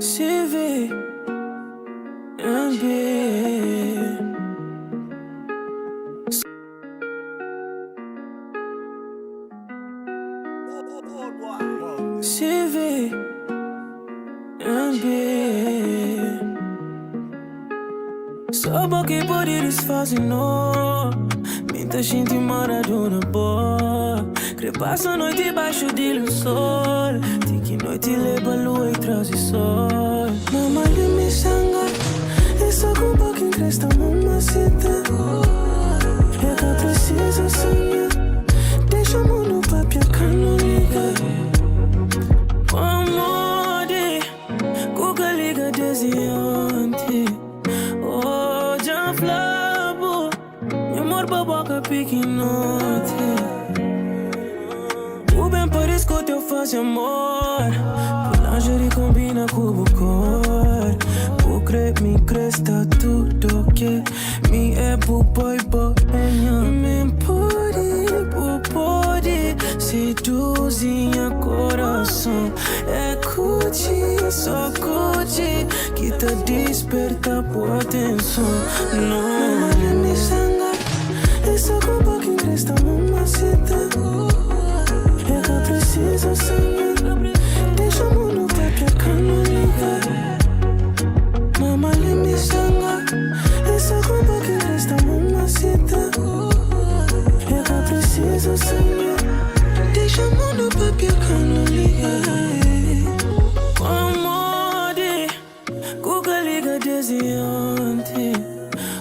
CV MB CV MB só porque poderes fazer não. Muita gente Maradona boa. Crepassa a noite debaixo de um sol. Que noite leva a lua e traz o sol. Mama lhe me sanga. É só com um pouquinho cresta mamacita. É que precisa sonhar. Deixa o mundo papi a cano liga. Com amor de Cuca liga desenhante. Oh, já flabo. Meu amor baboca piquinote. O bem parece que eu faço amor. Lingerie combina com o cor. O crepe me cresta tudo que me é pro boy boinha. Me pode seduzir coração. É cutie, só cutie que te desperta por atenção. Não, não me sanga. É só com um pouquinho cresta mamacita. É que precisa sonhar. Deixa o mundo papi a cano liga. Mama lhe me sanga. É só com um pouquinho cresta mamacita. É que precisa sonhar. Deixa o mundo papi a cano liga. Com amor de Cuca liga desenhante.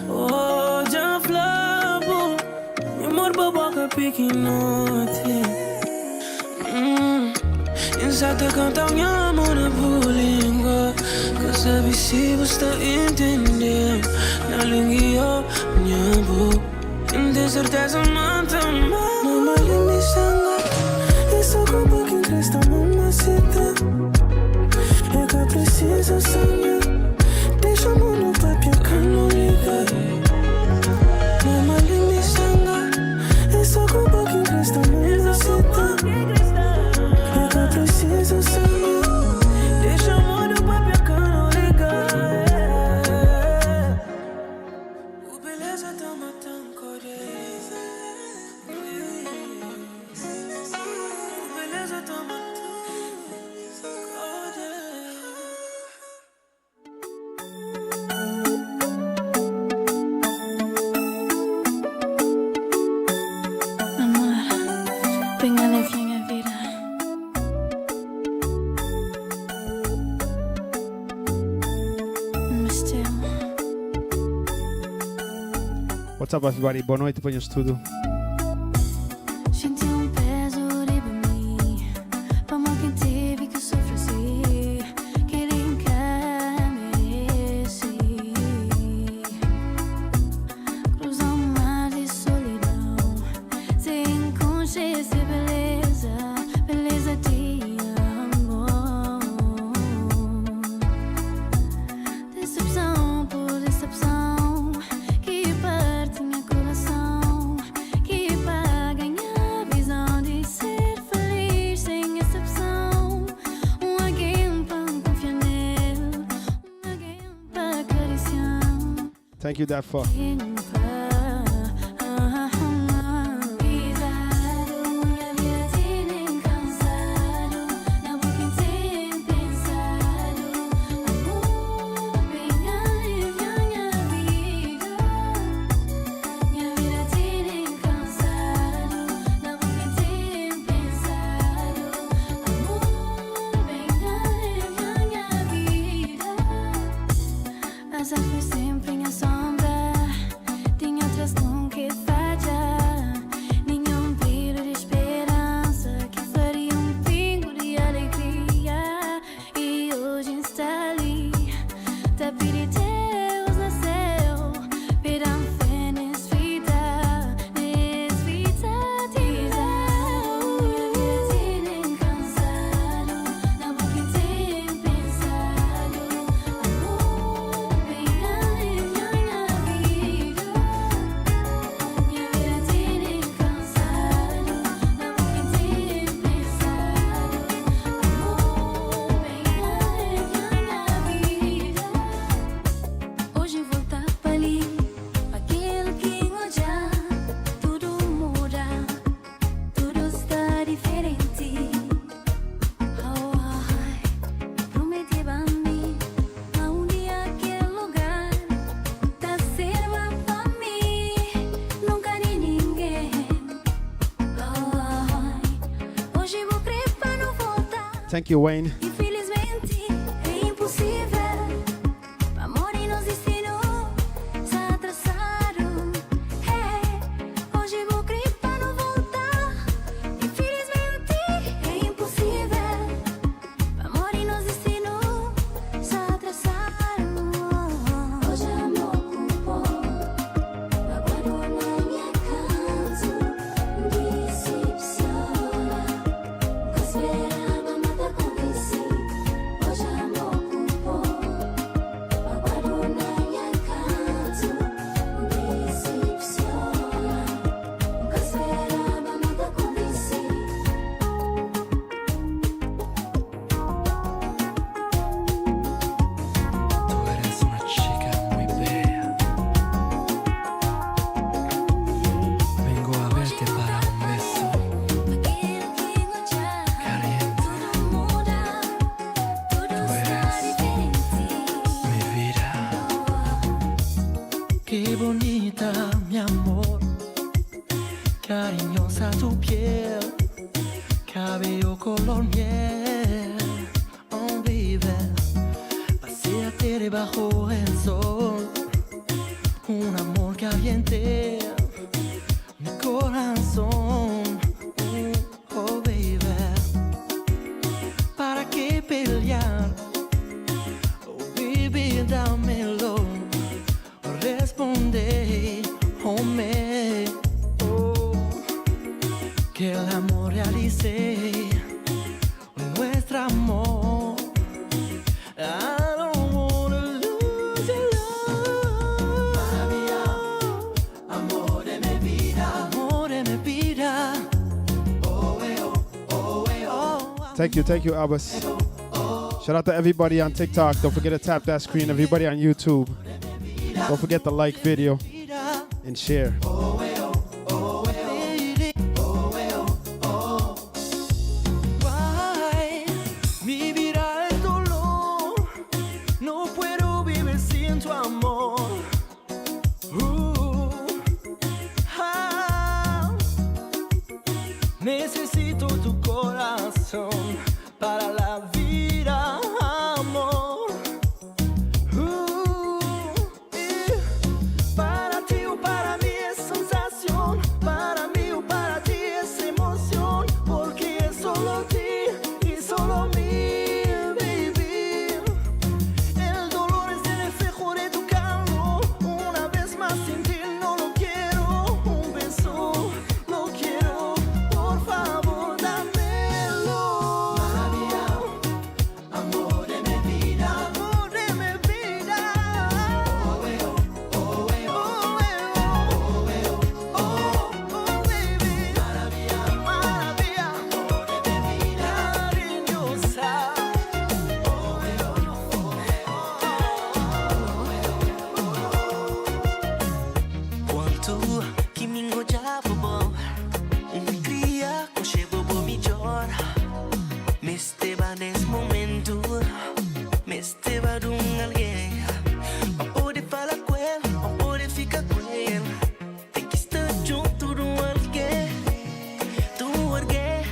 Oh, já flabo. Meu amor baboca piquinote. Insata canta minha amor na língua. Que sabe se você entender. Na língua minha boca. Tem certeza mata. Mama lhe me sanga. É só com um pouquinho cresta mamacita. É que precisa sonhar. Deixa o mundo papi a cano liga. Mama lhe me sanga. É só com um pouquinho cresta mamacita. Precisa sonhar. Deixa o mundo papi a cano ligar. O beleza tá matando coreza. O beleza tá matando coreza. Amor, venha leve minha vida. What's up, everybody? Boa noite, ponham-se tudo. Senti peso de mim. Como quem teve que sofrer assim. Que nunca mereci. Cruzar um mar de solidão. Sem consciência e beleza. Beleza de amor. Decepção por decepção. Thank you, Dafa. Azar foi sempre minha sombra. Tinha outras nunca falha. Nenhum brilho de esperança que faria um pingo de alegria. E hoje está ali. Te pedi Deus nasceu. Perdão fé nessa vida. Nessa vida minha vida tem cansado. Na boca tem pensado. Amor, Thank you, Wayne. Infelizmente é impossível. Amor e nos destinos se atrasaram. Hoje vou crer para não voltar. Infelizmente é impossível. Amor e nos destinos se atrasaram. Hoje amor culpou. Agora na minha casa decepciona. Esperava nada acontecer. Hoje amor culpou. Agora na minha casa decepciona. Nunca esperava nada acontecer. Tú eres una chica muy bella. Vengo a verte para un beso Aquilo que já caliente. tudo muda. Tudo está diferente. Mi vida. Qué bonita, mi amor. Cariñosa tu piel. Cabello color miel. Oh, baby. Paséate debajo el sol. Un amor caliente. Mi corazón. Oh, baby. ¿Para qué pelear? Oh, baby, dámelo. Responde, oh, que el amor realice nuestro amor. I don't wanna lose your love. Maravilla, amor de mi vida. Amor de mi vida. Oh, Thank you, Abbas. Shout out to everybody on TikTok. Don't forget to tap that screen. Everybody on YouTube. Don't forget to like video and share. Why? Mi vida es dolor. No puedo vivir sin tu amor. Necesito tu corazón para la vida, amor. Para ti o para mí es sensación. Para mí o para ti es emoción. Porque es solo ti y solo mí, baby. El dolor es el reflejo de tu calor. Una vez más sin ti no lo quiero. Un beso lo quiero. Por favor, dámelo. Maravilla, amor de mi vida. Amor de mi vida. Oh, baby. Maravilla, maravilla. Amor de mi vida. Cariñosa. Quanto que me engojava bom. Cria com chego bom melhor. Me esteva nesse momento. Me esteva de alguém. Pra poder falar com ele. Pra poder ficar com ele. Tem que estar junto de alguém. Do alguém.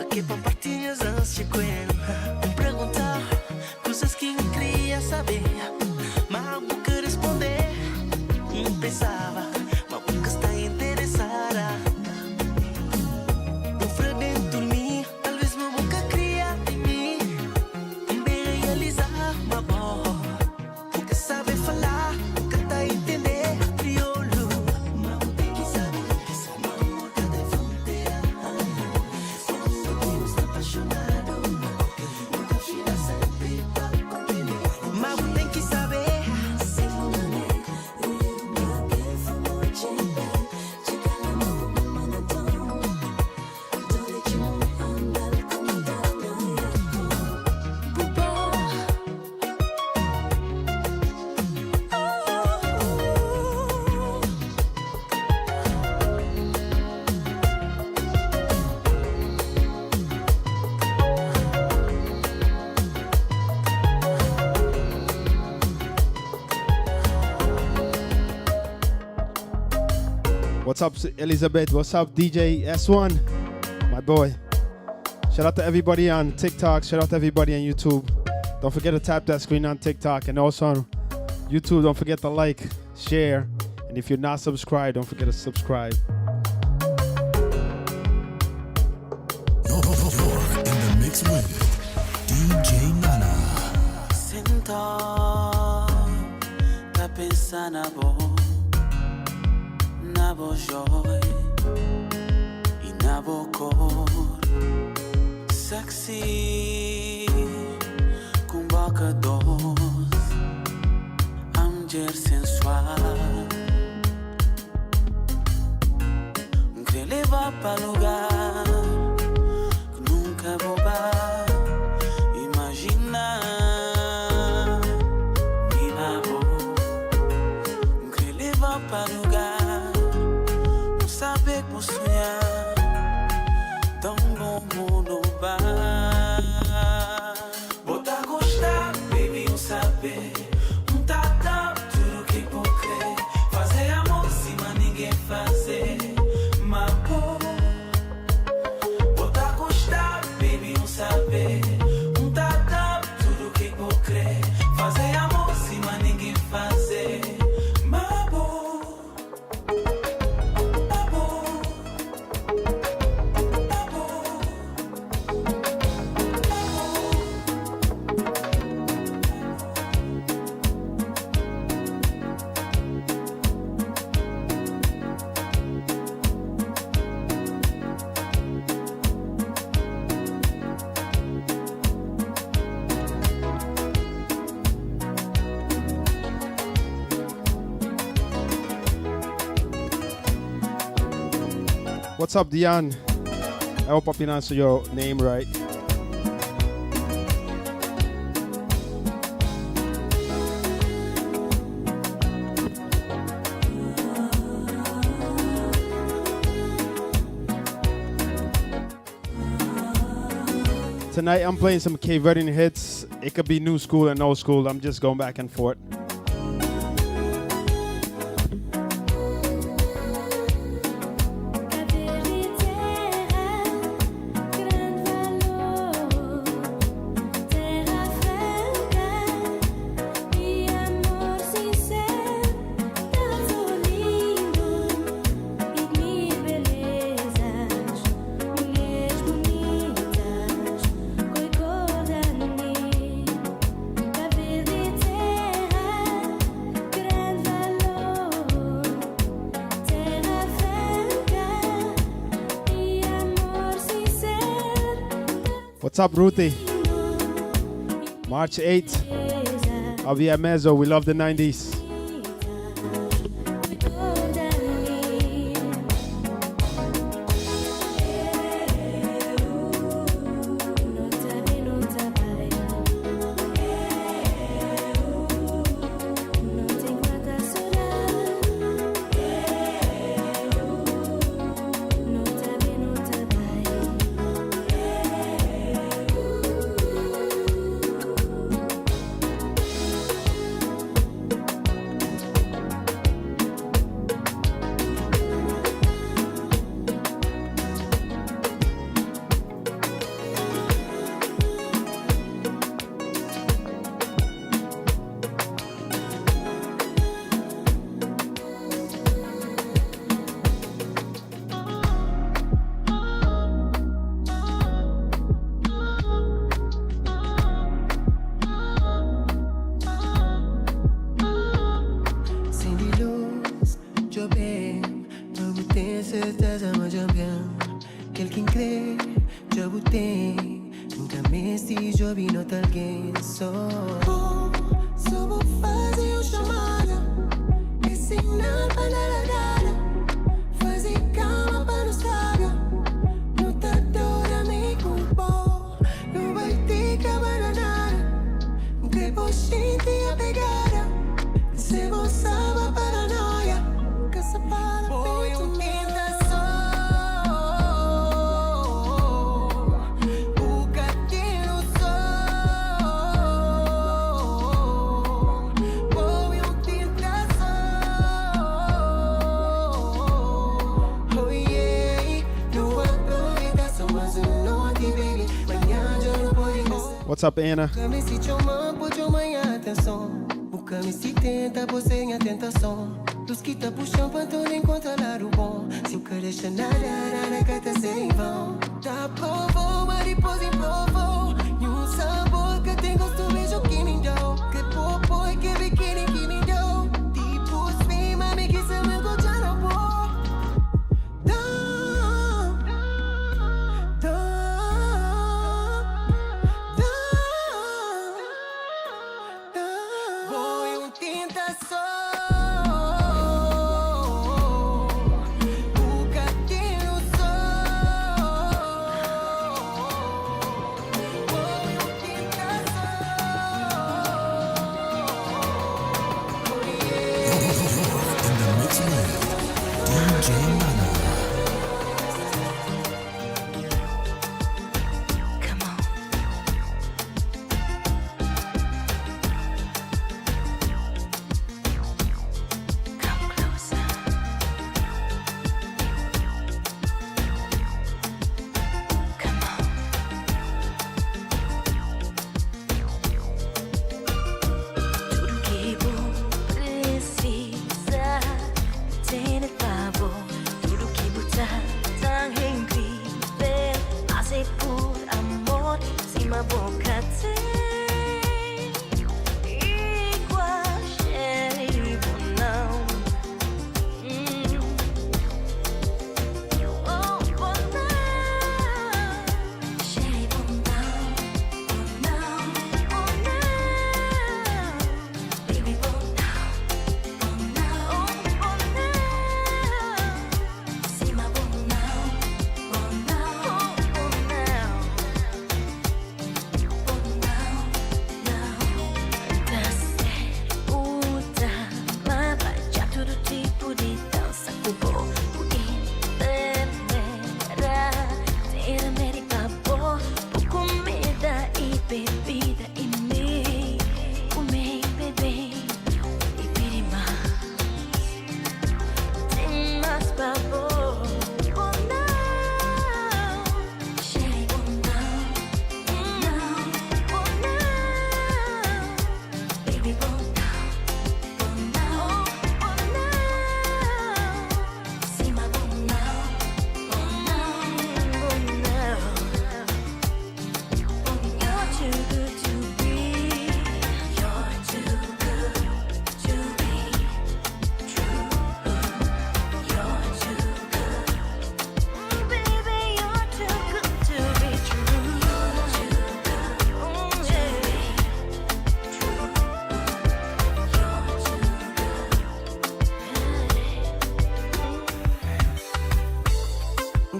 Que pra partir as ânsias com ele. Perguntar coisas que não queria saber. Mas a boca responder. Não pensava. Mas a boca está interessada. Um frio dentro de mim. Talvez minha boca cria em mim. Também realizar uma boa. Porque sabe falar. Porque tá entender. Crioulo. Mas tem que saber. Esse amor cadê fronteira? Quando estamos apaixonados. Nunca fica sempre pra compreender. Mas tem que saber. What's up, Elizabeth? What's up, DJ S1? My boy. Shout out to everybody on TikTok. Shout out to everybody on YouTube. Don't forget to tap that screen on TikTok. And also on YouTube, don't forget to like, share. And if you're not subscribed, don't forget to subscribe. You're in the mix with DJ Nana. Sinta, tá pensando na bo joy e na bo cor. Sexy, com boca doce, mulher sensual. Quer levar para lugar que nunca vou bar. Imagina, me lavo. Quer levar para lugar, não sabe que vou sonhar. Tão bom no bar. Bota a gostar, baby, não saber. Um tata, tudo que vou crer. Fazer amor, cima ninguém fazer. Mas bota a gostar, baby, não saber. Um tata, tudo que vou crer. Fazer amor, cima ninguém fazer. What's up, Dion? I hope I pronounced your name right. Tonight I'm playing some Cape Verdean hits. It could be new school and old school. I'm just going back and forth. What's up, Ruthie? March 8th, I'll be at Mezzo. We love the 90s. Baby, What's up, Anna? Busca-me se te amar, pode minha atenção. Busca-me se tenta, você em tentação. Luz que tá puxando pra tu encontrar o bom. Se eu quero deixar nada que tá sem vão. Tá provou, mariposa em provou. E um sabor que tem gosto, beijo que nem deu. Que popô e que biquíni que nem deu. Tipo, swim, mami, que se me encontra na boa.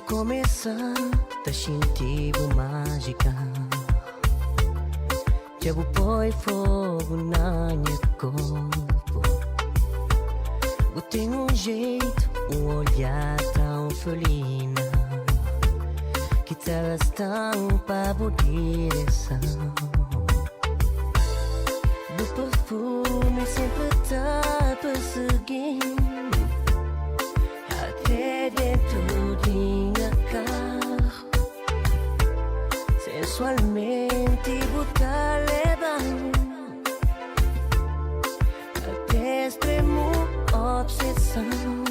Começanta sentivo mágica. Diabo põe fogo na minha corpo. Eu tenho um jeito, um olhar tão felina que te estampa por direção. Do perfume sempre tá perseguindo até dentro de minha carro. Sensualmente botar levando até extremo obsessão.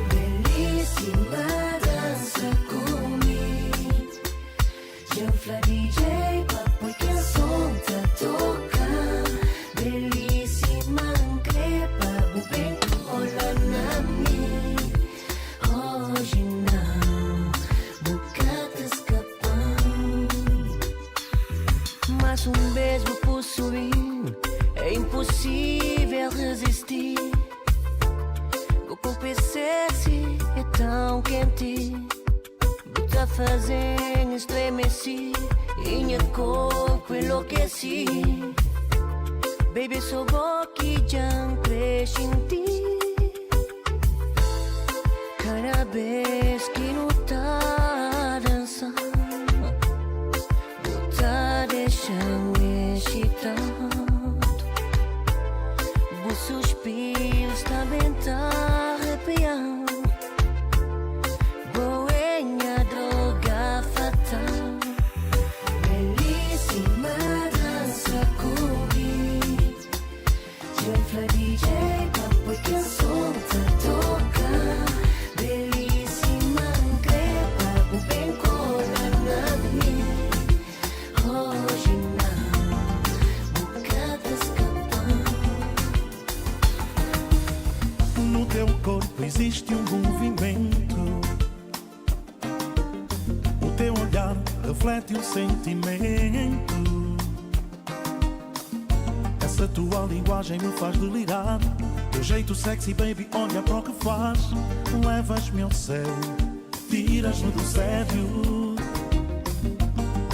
Belíssima dança comigo. Chanfla DJ, papo que a som tá tocando. Belíssima crepa, o bem rola na minha. Hoje não, boca escapando. Mas um beijo possuir é impossível resistir. O corpo é sexy, é tão quente. Tá fazendo estremecer e meu corpo enlouqueci. Baby, sou que já cresce em ti. Cada vez que não tá dançando, não tá deixando excitado. Os suspiros também tá arrepiando. Boêmia, droga fatal. Belíssima existe um movimento. O teu olhar reflete um sentimento. Essa tua linguagem me faz delirar. Teu jeito sexy, baby, olha para o que faz. Levas-me ao céu, tiras-me do sério.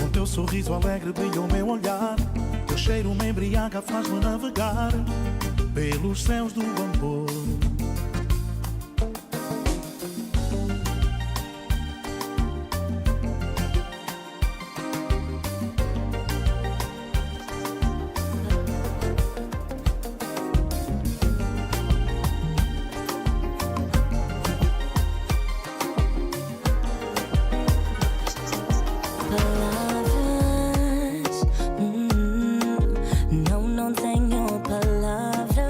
Com teu sorriso alegre brilha o meu olhar. Teu cheiro me embriaga, faz-me navegar pelos céus do amor. Não tenho palavras,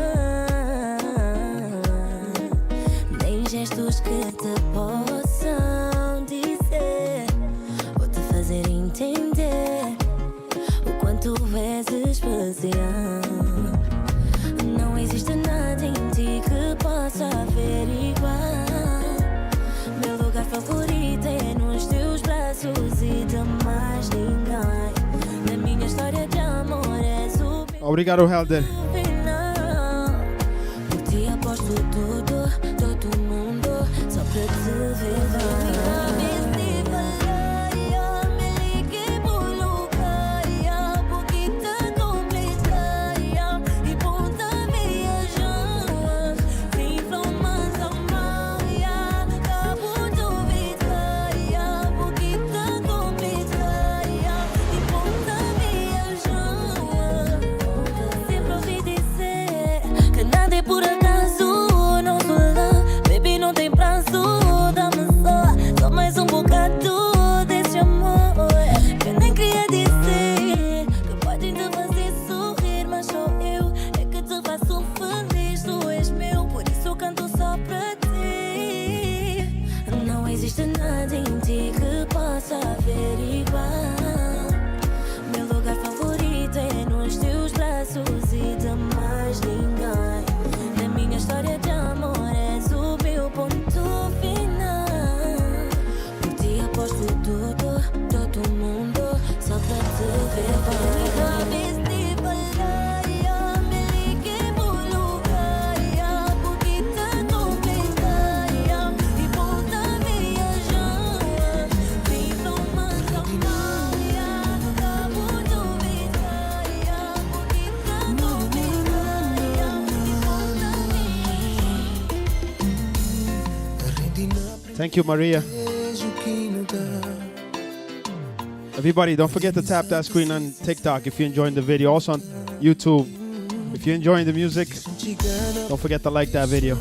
nem gestos que te possam dizer ou te fazer entender o quanto és especial. Não existe nada em ti que possa averiguar. Meu lugar favorito é nos teus braços e de mais ninguém. Na minha história de amor és o Obrigado, Helder. final. Por ti aposto tudo, todo mundo, só para te ver. Por acaso, não sou lá, baby, não tem prazo. Dá-me só mais um bocado desse amor que eu nem queria dizer. Que pode te fazer sorrir, mas sou eu é que te faço feliz. Tu és meu, por isso eu canto só para ti. Não existe nada em ti que possa averiguar. Meu lugar favorito é nos teus braços e de mais ninguém. Na minha história de amor és o meu ponto final. Por ti aposto tudo, todo mundo, só para te ver. Thank you, Maria. Everybody, don't forget to tap that screen on TikTok if you're enjoying the video. Also on YouTube. If you're enjoying the music, don't forget to like that video.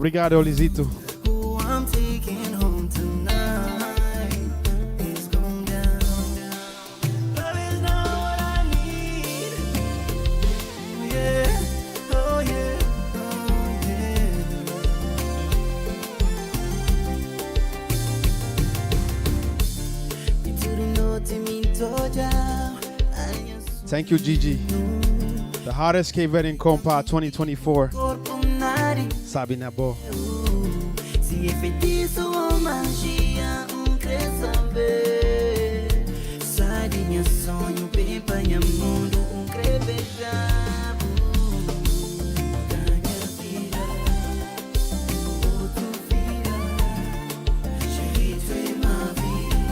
Obrigado, Lizito. Who I'm taking home tonight is going down. Love is not what I need. Yeah, oh yeah, oh yeah. Me to the north, me Georgia. Thank you, Gigi. The hottest Cape Verdean compa 2024. Corpo nari. Sabe na boa. Se é feitiço ou magia, quer saber. Sai de meu sonho, vem pra meu mundo, quer beijar. Ganha vida, outro vida. Jeito é uma vida.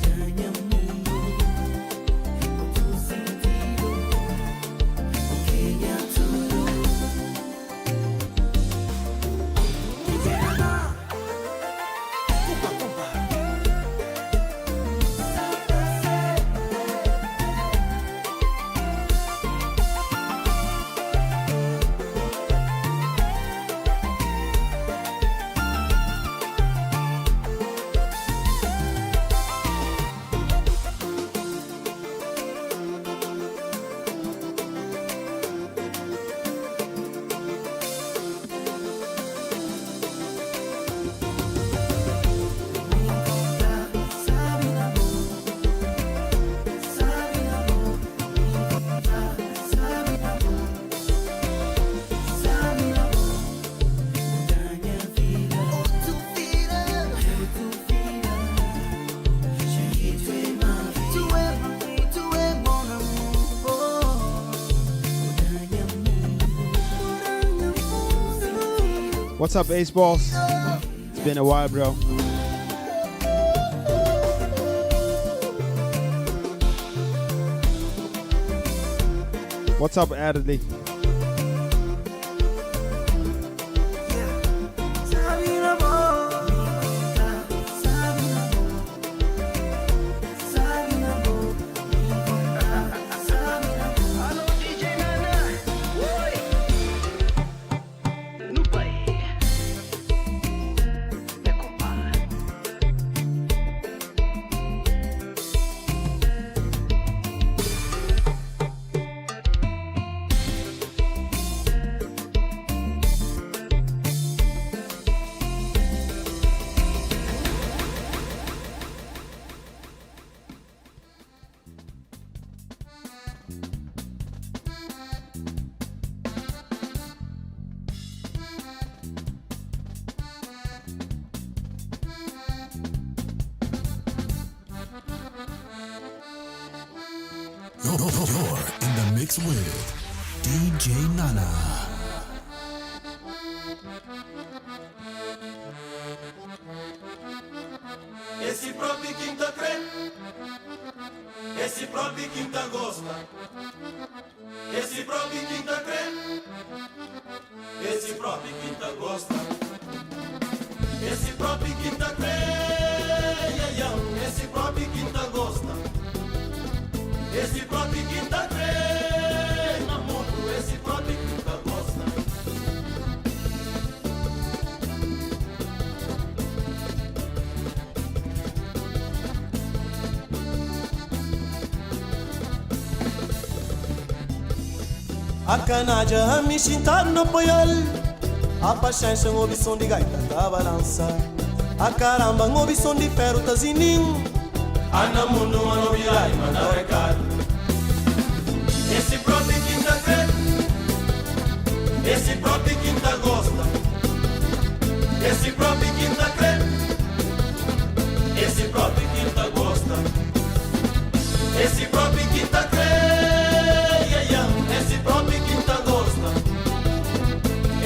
Ganha mundo, outro sentido. O que é tudo? What's up, Ace Balls? It's been a while, bro. What's up, Adley? You're in the mix with DJ Nana. Esse próprio quinta crê, esse próprio quinta gosta, esse próprio quinta crê, esse próprio quinta gosta, esse próprio quinta crê, esse próprio quinta gosta, esse próprio quinta crê, na mundo, esse próprio quinta gosta. A canaja a me chintar no poial. A paixão um som de gaita tá balança. A caramba um som de ferro tá zininho. Ana mundo ano virai manda recado. Esse próprio quinta crê, esse próprio quinta gosta, esse próprio quinta crê, esse próprio quinta gosta, esse próprio quinta crê, esse próprio quinta gosta,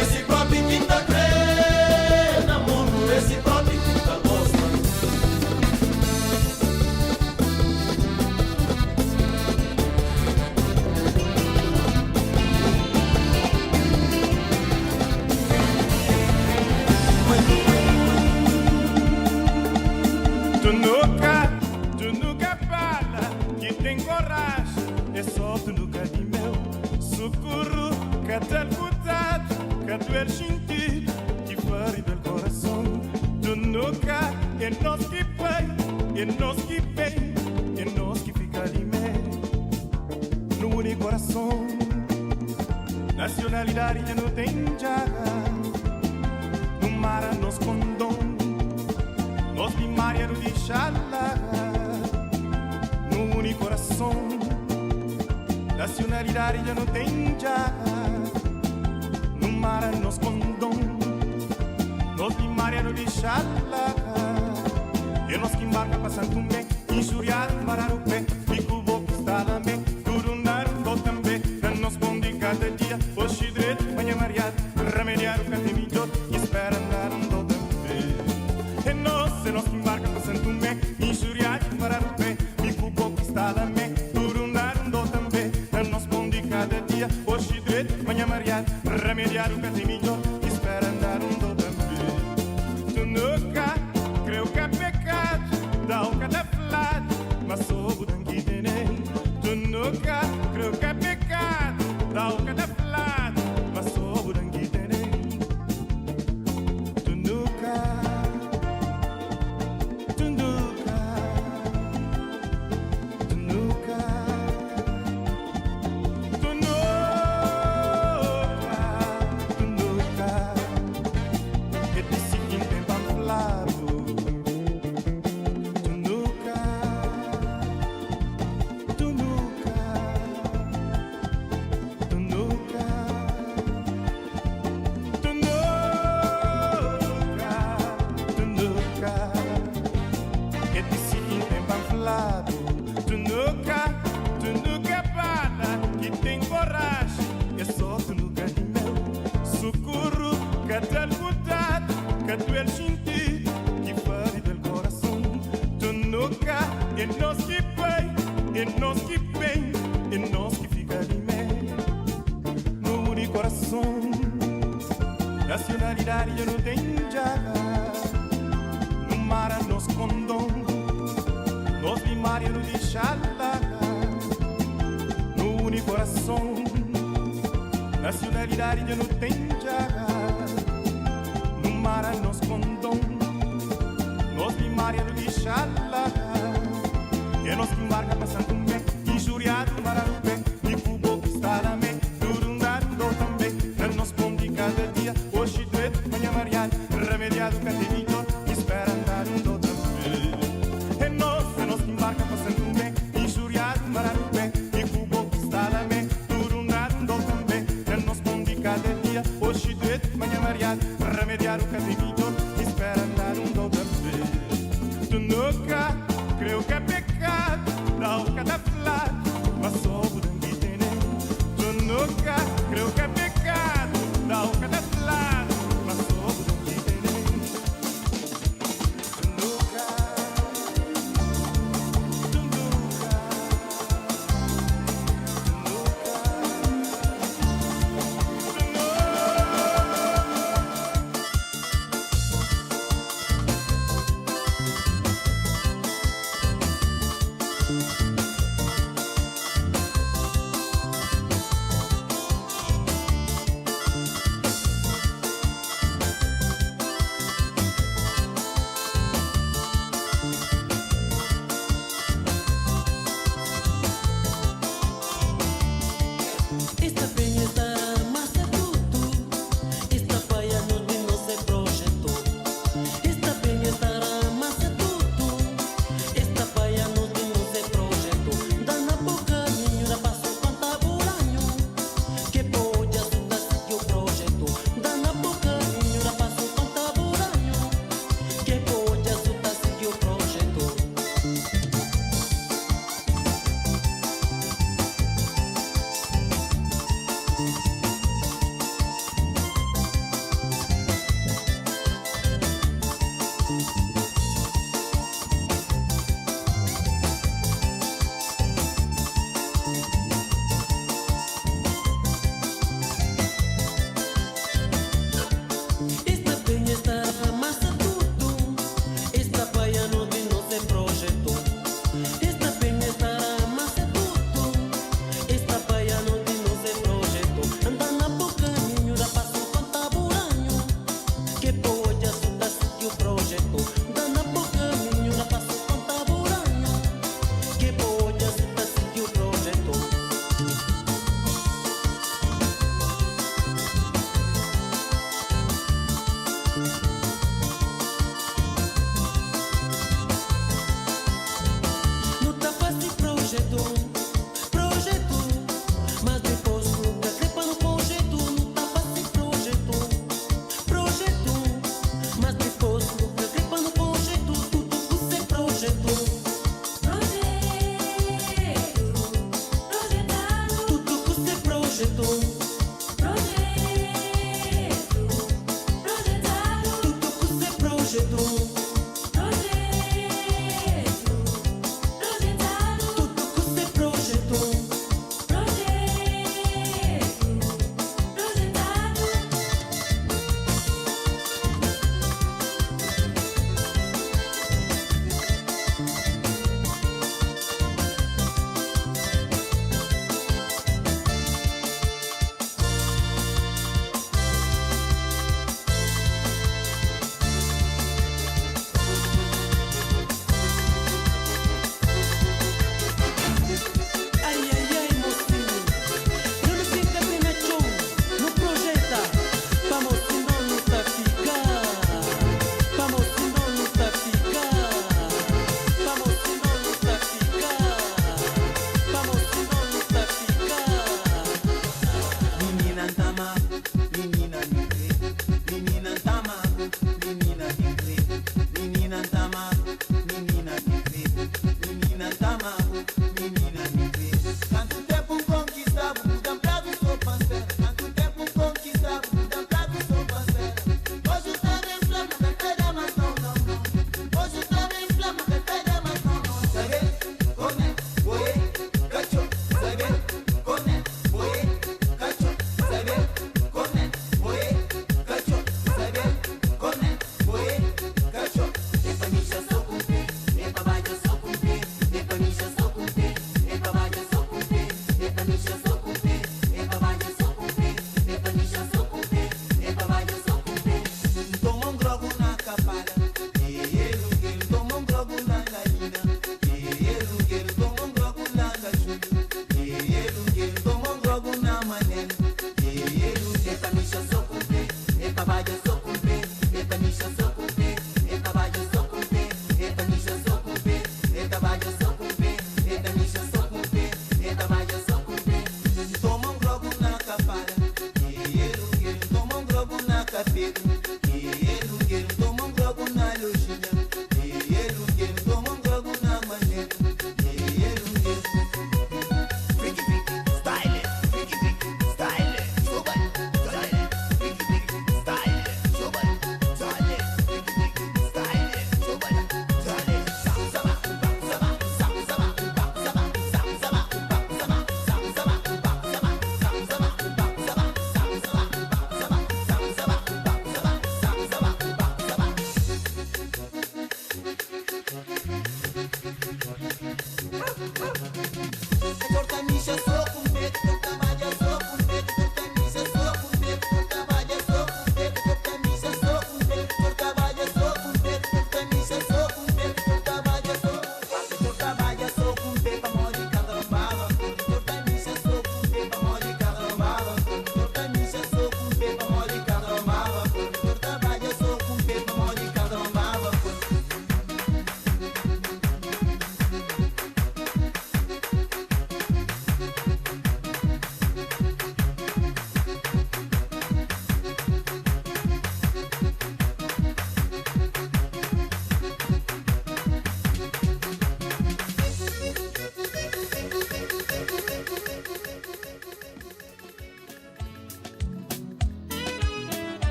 esse próprio quinta crê, na mundo esse próprio quinta gosta. Tu nunca fala que tem coragem. É só tu nunca de meu socorro. cada cuidado, cada sentido que faz do coração. Tu nunca é nós que vai, é nós que vem, é nós que fica ali mesmo no único coração. Nacionalidade já não tem jaga, no mar nos condom, nos primária no deixá-la no único coração. Nacionalidade já não tem jaga, no mar nos condom, nos primária no deixá-la. E nós que embarca passando um bem, injuriado, parar o pé, fico o boco, está lá bem, tudo andar, também, para nós bom de cada dia, hoje direito, manhã mareado, remediar o canto melhor, e espera andar também. E nós que embarca passando um bem, injuriado, parar o pé, fico o boco, está lá bem, tudo andar também, para nós bom de cada dia, hoje direito, manhã mareado, remediar o canto melhor, e espera andar também. Tu nunca creu que é pecado, dá o cada lado, mas sou o dangue de nem. Tu nunca creu que é pecado, dá o cada lado, mas sou o dangue de nem. Tu nunca, tu nunca, tu nunca, tu nunca, tu nunca. E disse que tem panflado. É nós que vai, é nós que vem, é nós que fica ali mesmo no único coração. Nacionalidade já não tem jaga, no mar nos condom, nos primária no deixá-la no único coração. Nacionalidade já não tem jaga, no mar nos condom, nos primária no deixá-la. E nós que embarca passando um bem, injuriado, parar o pé, e o boco está lá bem, tudo andando também, para nós bom de cada dia, hoje direito, manhã mareado, remediado, cantinho, espera andar também. E nós que embarca passando um bem, injuriado, parar o pé, e o boco está lá bem, tudo andando também, para nós bom de cada dia, hoje direito, manhã mareado, remediado, cantinho, espera andar também. Tu nunca creu que é pecado, dá o cada lado, mas só o dangue tem nem. Tu nunca creu que é pecado, dá o cada lado, mas só o dangue tem nem. Tu nunca, tu nunca, tu nunca, tu nunca.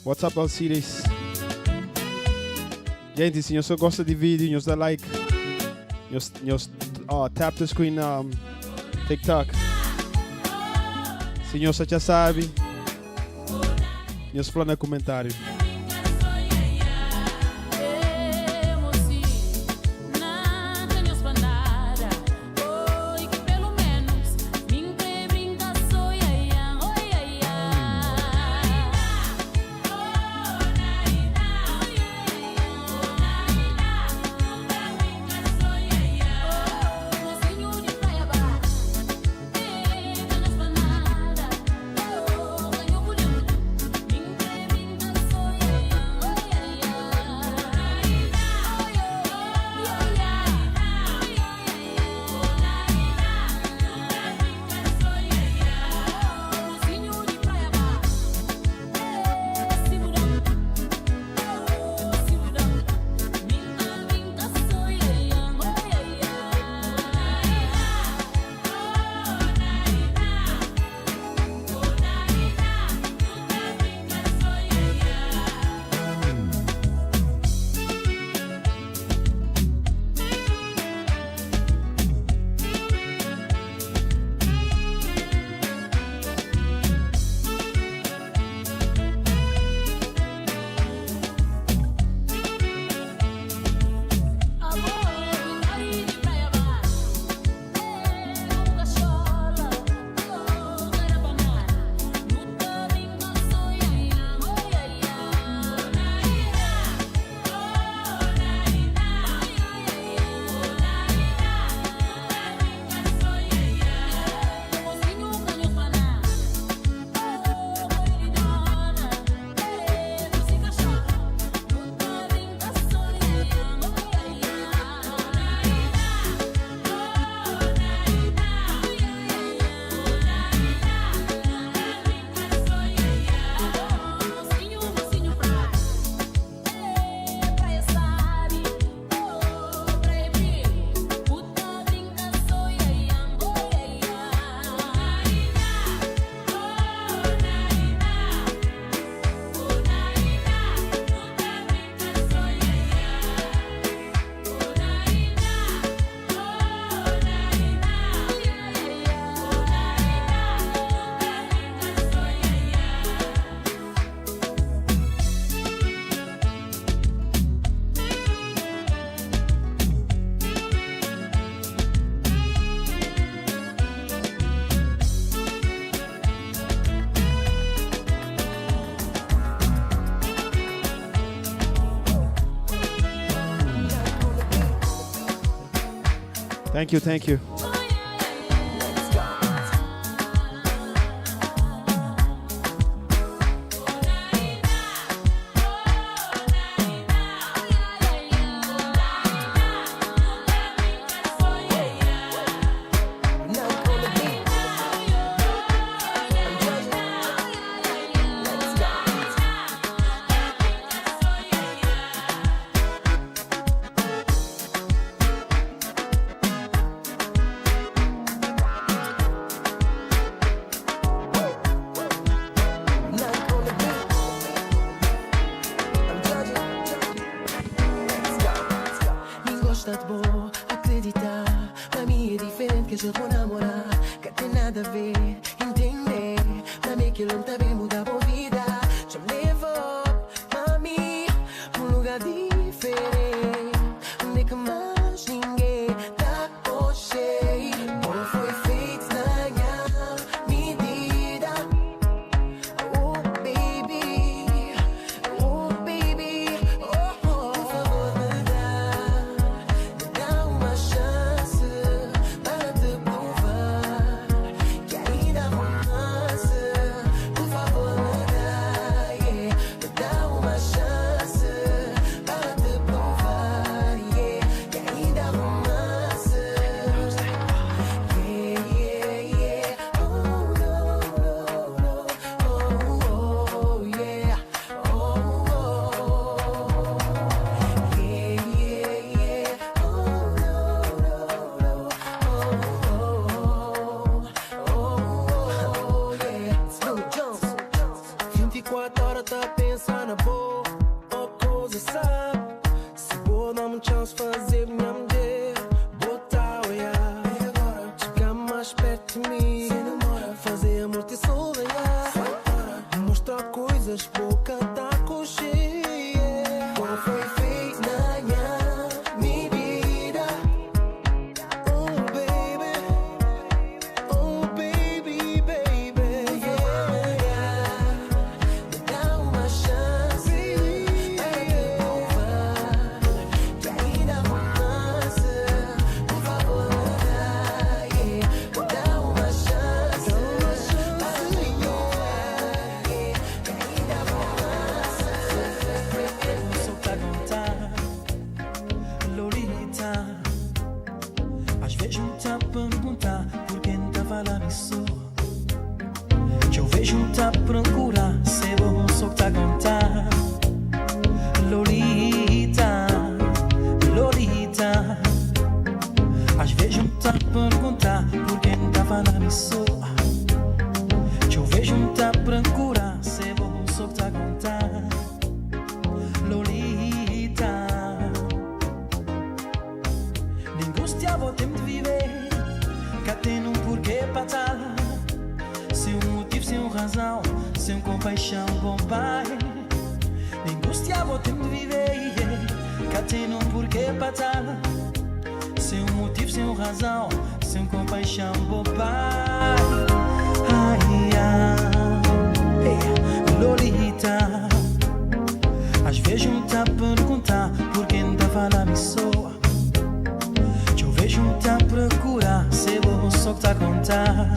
What's up, Alcides? Gente, se você gosta de vídeo, nos dá like. Nos tap the screen TikTok. Se você já sabe, nos fala no comentário. Thank you, thank you. Ainda 24 horas tá pensando boa, ou coisa sabe. Se vou dar uma chance fazer minha mulher, botar o olhar. E agora? Chegar mais perto de mim, sem demora. Fazer amor te sonhar. Mostrar coisas, boca tá coxinha. Qual foi feito na minha vida? Oh baby, baby, yeah. Me dá uma chance para te provar que ainda romance, por favor, yeah. Me dá uma chance para te provar que ainda romance. Só tá a contar, Lolita. Às vezes me tá a perguntar por quem tá falando isso. Que eu vejo me tá a procurar, se bom só tá a contar, Lolita, Lolita. Às vezes me tá a perguntar por quem tá falando isso. Que eu vejo me tá a procurar, se bom só tá a contar, Lolita. Nem gostava o tempo de viver, cá tem um porquê para tal. Sem um motivo, sem uma razão, sem compaixão, bom pai. Nem gostava o tempo de viver, cá tem um porquê para tal. Sem um motivo, sem uma razão, sem compaixão, bom pai. Ai, ai, Lolita. Às vezes me tá a perguntar por quem tá falando isso. Que eu vejo me tá a procurar, se bom só que tá a contar,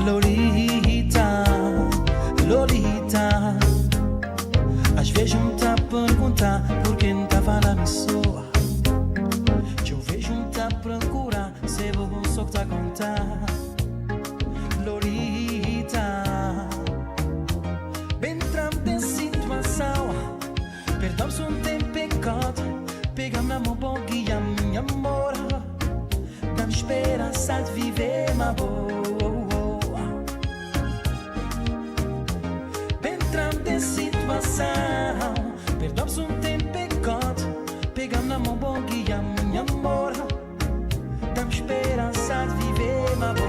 Lolita, Lolita. Às vezes me tá a perguntar por quem tá falando isso. Que eu vejo me tá a procurar, se bom só que tá a contar, Lolita. Bem trampo em situação, perdão-se um tempo pecado. Pega-me na mão, bom guia, minha amor. Dá-me esperança de viver, uma boa. Bem trampo em situação, perdão-se um tempo pecado. Pega-me na mão, bom guia, minha amor. Dá-me esperança de viver, uma boa.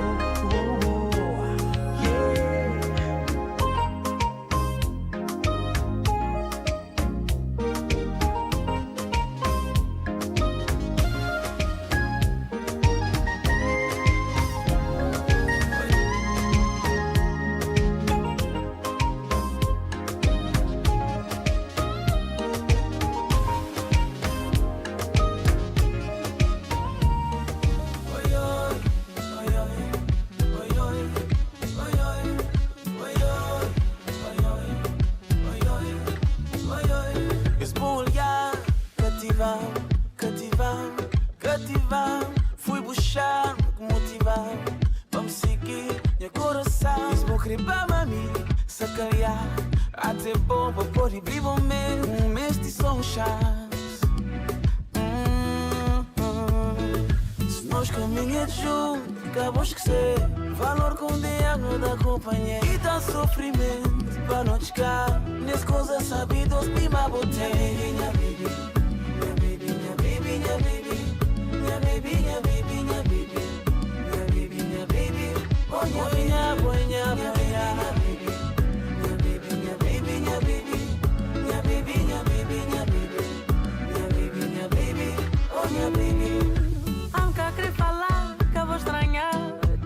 Cativar, fui buscar, motivar, vamos seguir, meu coração. Mesmo querer para mami, sacanear, até bom para pôr e brilho mesmo, um mês de só um chance. Se nós caminhamos juntos, acabamos que ser valor com o ano da companhia. E dá sofrimento para não chegar, nessa coisa sabidos, prima botei. Minha baby, minha baby, minha baby, minha baby. Minha baby, minha baby, minha baby, minha baby, minha baby, oh minha boy, minha boy, minha baby, minha baby, minha baby, minha baby, minha baby, minha baby, minha baby, minha baby, oh minha baby. Nunca querer falar, que eu vou estranhar,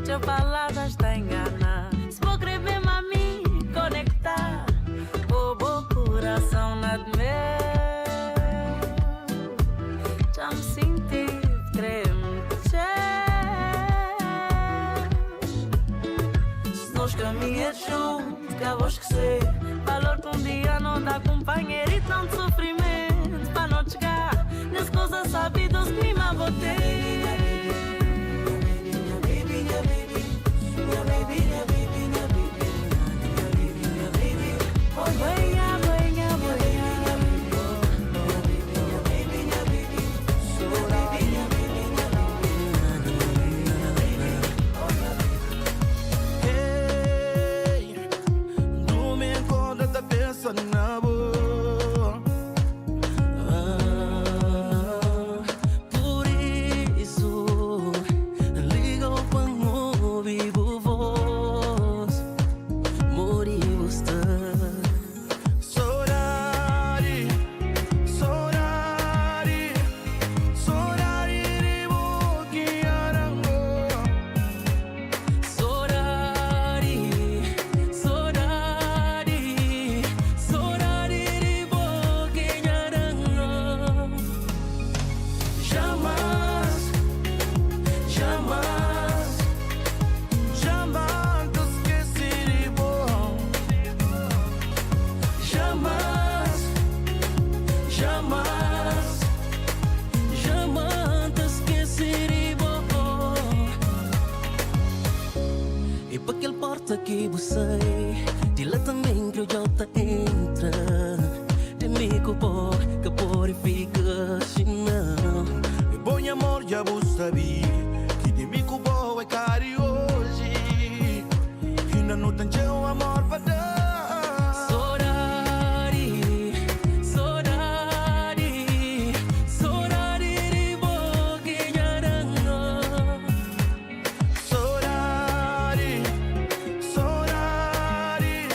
tua palavra está engana. Se vou querer mesmo a mim conectar, o bom coração na de meu, já me senti. Se nós caminhamos juntos, acabamos que ser valor que um dia não dá companheiro e tanto sofrimento para não chegar nessa coisa sabidos que me botei. Minha baby, minha baby, minha baby, minha baby, minha baby, minha baby, minha baby, oh minha boy, minha boy, minha baby, minha baby, minha baby, minha baby, minha baby, minha baby. Hey, no me na boa. Por isso, ligou quando ouvi voz. Mori você. Sorari, sorari, sorari di boki arango. Sorari, sorari, sorari di boqueñarango. Jamais, jamais, jamais te esquecerei, bom. Jamais, jamais, Jamais te esquecerei, bobo. E para aquele porta que você de lá também que eu já te entra. De mim que purifica, não. e bom amor já vos sabia que de mim que boa é cari hoje. Ainda não tem teu amor para dar. Sorari, sorari, sorari di boqueñarango. Sorari, sorari,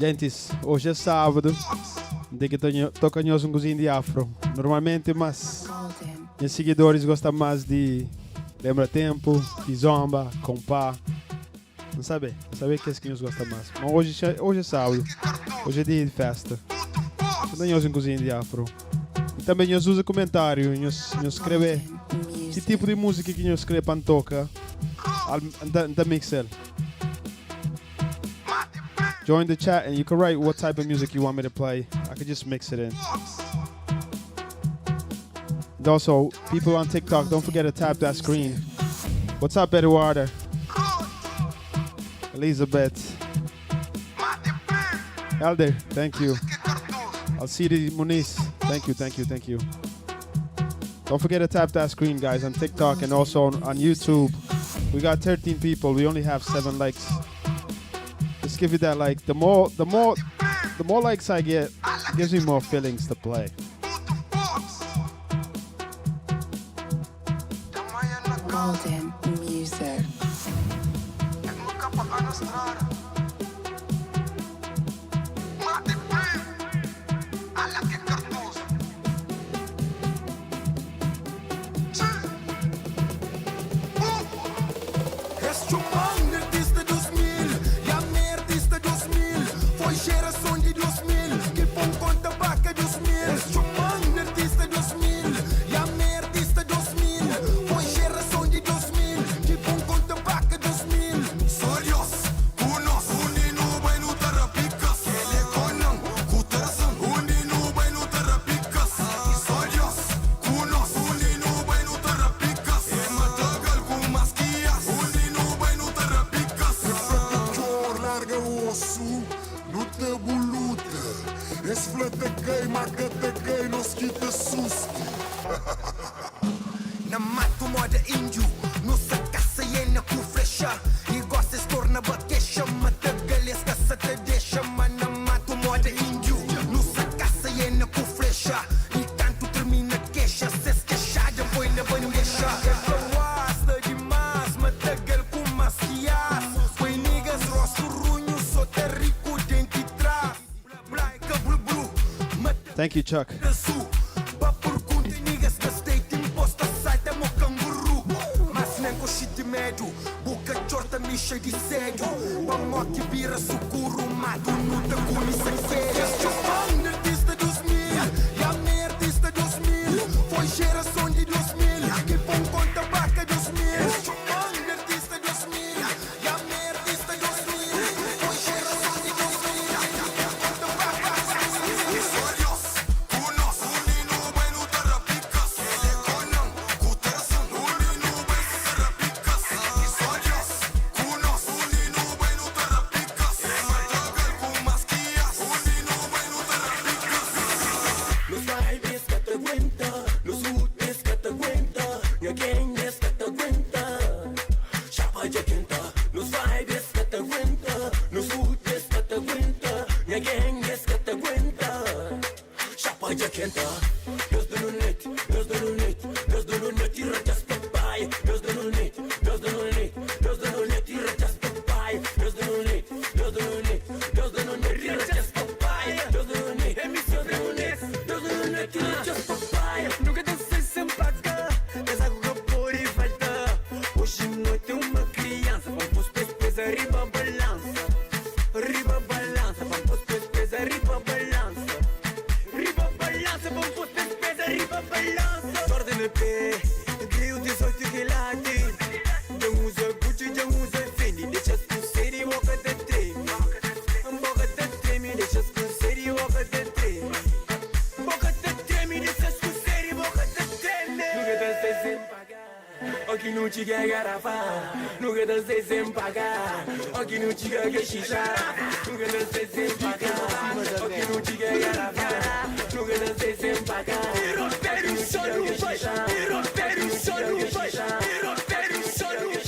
Gentes, hoje é sábado, de que toca nós cozinho de afro. Normalmente, mas meus seguidores gostam mais de Lembra Tempo, Kizomba, Compá. Não sabe que é que nós gostamos mais. Mas hoje é sábado, hoje é dia de festa. Então nós cozinho de afro. E também nós usa comentário, nós escreve que tipo de música que nós escreve para tocar da mixer. Join the chat and you can write what type of music you want me to play. I could just mix it in. And also, people on TikTok, don't forget to tap that screen. What's up, Eduardo? Elizabeth. Elder, thank you. Alcide Muniz, thank you. Don't forget to tap that screen, guys, on TikTok and also on YouTube. We got 13 people. We only have 7 likes. Just give you that like. The more likes I get, it gives me more feelings to play. Golden music. Este humano artista 2000, e a minha artista 2000, foi geração de 2000, que põe conta vaca 2000. Este humano artista 2000, e a minha artista 2000, foi geração de 2000, que põe conta vaca 2000. Sorios, kunos, unino vai no tarapicas, ele conam, kutarasan, unino vai no tarapicas. Sorios, kunos, unino vai no tarapicas, e matagal com masquias, unino vai no tarapicas. Chor larga o osso, luta buluta, esse flata gay, marca-te gay, nos quita susto. Na mato moda índio, no sacaça e na cu flecha, e gosta de torna baquecha, mata galês caça te deixa, mas na mato moda índio, no sacaça e na cu flecha, e tanto termina queixa, se esquechada foi na bandeja. Gosta demais, mata gal com masquias, foi niggas rosto runho, só te rico dentro e trás. Blaica blu blu, mata Thank you, Chuck. sul, por conta niggas da state imposta salta mo canguru, mas nem coxi de médio, boca torta micha de sério, bamó que vira sucuro, mato nuda com sem sério. Este humano artista 2000, e a minha artista 2000, foi geração de 2000, que põe conta vaca 2000. Este humano artista 2000, e a minha artista 2000, foi geração de 2000, que põe conta vaca 2000. Sorios, kunos, unino vai no tarapicas, ele conam, kutarasan, unino vai no tarapicas. Sorios, kunos, unino vai no tarapicas, e matagal com masquias, unino vai no tarapicas. Los vibes que te cuenta, los úteis que te cuenta, e a quem es que te cuenta, chapa de quenta. Los vibes que te cuenta, los úteis que te cuenta, e a quem es que te cuenta, chapa de quenta. Deus do net, Deus do net, Deus do net, e rajas papai. Deus do net, Deus do net, Deus do net, e rajas papai. Deus do net, Deus do net, Deus do net, e rajas papai. Deus do net, emissão do net, Deus do net, e rajas papai. Nunca dancei sem pagar, essa água por e falta. Hoje noite é uma criança, vamos pôr pés arriba balança, arriba balança, vamos pôr pés arriba balança, arriba balança, vamos pôr pés arriba balança. Sorte no pé, crio 18 quilates, já usa Gucci, já usa Fendi, deixa as pulseiras e boca te treme, boca te treme, deixa as pulseiras e boca te treme, boca te treme, deixa as pulseiras e boca te treme. Nunca dancei sem pagar, aqui não te quer garrafa, nunca dancei sem pagar, aqui não te quer xixá, nunca dancei sem pagar, aqui não te quer garrafa, nunca dancei sem pagar, aqui não te quer xixá, aqui não te quer xixá, aqui não te quer xixá.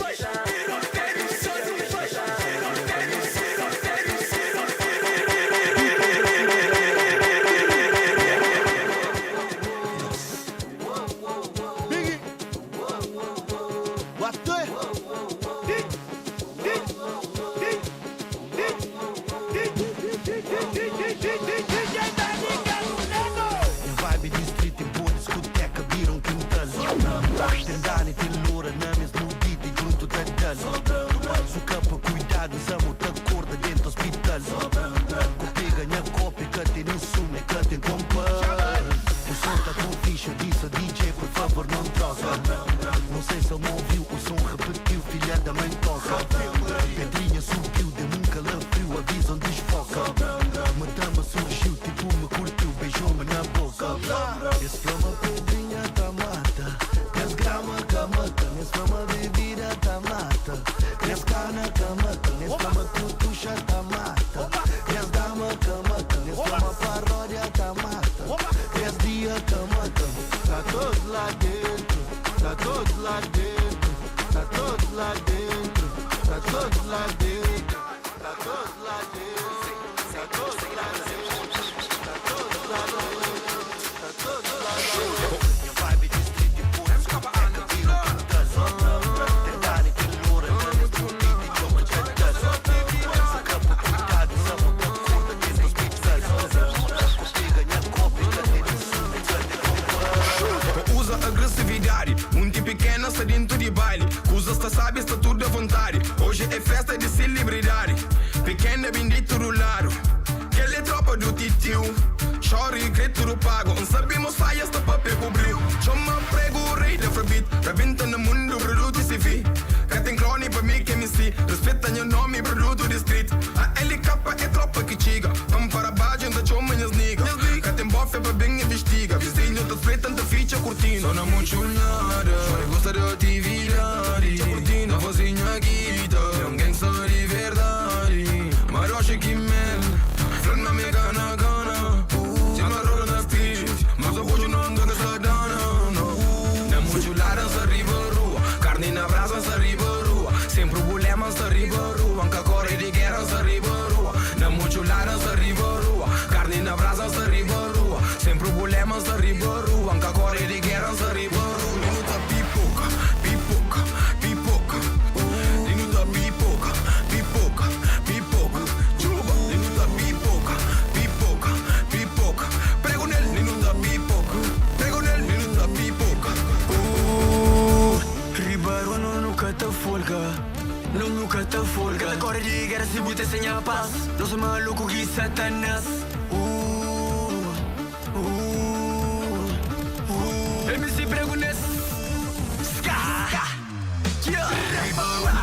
bicha disse a DJ, por favor não troca. Não sei se ele não ouviu, o som repetiu, filha da mãe toca. Pedrinha subiu, deu-me um calafrio, avisam, desfoca. Uma dama surgiu, tipo me curtiu, beijou-me na boca. Esse flama pedrinha tá mata, esse grama camata, esse flama bebida tá mata, esse cana camata, esse flama tutuxa tá mata, esse dama camata, esse flama paródia tá mata, esse dia camata. Tá todos lá dentro, tá todos lá dentro, tá todos lá dentro, tá todos lá dentro, tá todos lá dentro, tá todos lá dentro, tá todos lá dentro, tá todos lá dentro. Minha vibe de street pura, escapa a nativa, das outras, tentar entender, mas tudo de como já das outras, essa capa cuidado, essa moto curta, tem os pizzas, consigo ganhar cópia, tem Usa agressividade, muito pequena, está dentro de baile. Usa, está sabe, está tudo à vontade. Hoje é festa de celebridade. Pequena, bendito do lado. Que ele é tropa do titio. Chora e grito do pago. Não sabemos saia, está papel cobriu. Chama prego, o rei da Afrobeat. Rabinta no mundo, produto se vi. Que tem clone para mim que MC. Respeita meu nome, produto de street. A LK é tropa que chiga. Vamos para baixo, ainda chama minhas niggas. Que tem bofe para bem investiga. Vizinho, tá frita, tá ficha, curtindo. Sona muito nada, mas gosta de atividade. Já curtindo a vozinha guita. É um gangsta de verdade. Mas eu acho que man, flor na minha gana. Se me rola na street, mas eu hoje não ando nessa dana. Na mochilada, essa riba rua. Carne na brasa, essa riba rua. Sem problema, essa riba rua. Anca corre de guerra, essa riba rua. Na mochilada, essa riba rua. Carne na brasa, essa riba rua. Sem problema, essa riba rua. Anca corre de guerra, essa riba rua. Minuta pipoca, pipoca, pipoca. Minuta pipoca, pipoca, pipoca. Chuba, minuta pipoca, pipoca, pipoca. Prego nele, minuta pipoca. Prego nele, minuta pipoca. Ribeiro não nunca te folga, não nunca te folga. Corre de guerra se buta sem a paz. Não sou maluco que satanás. MC prego nesse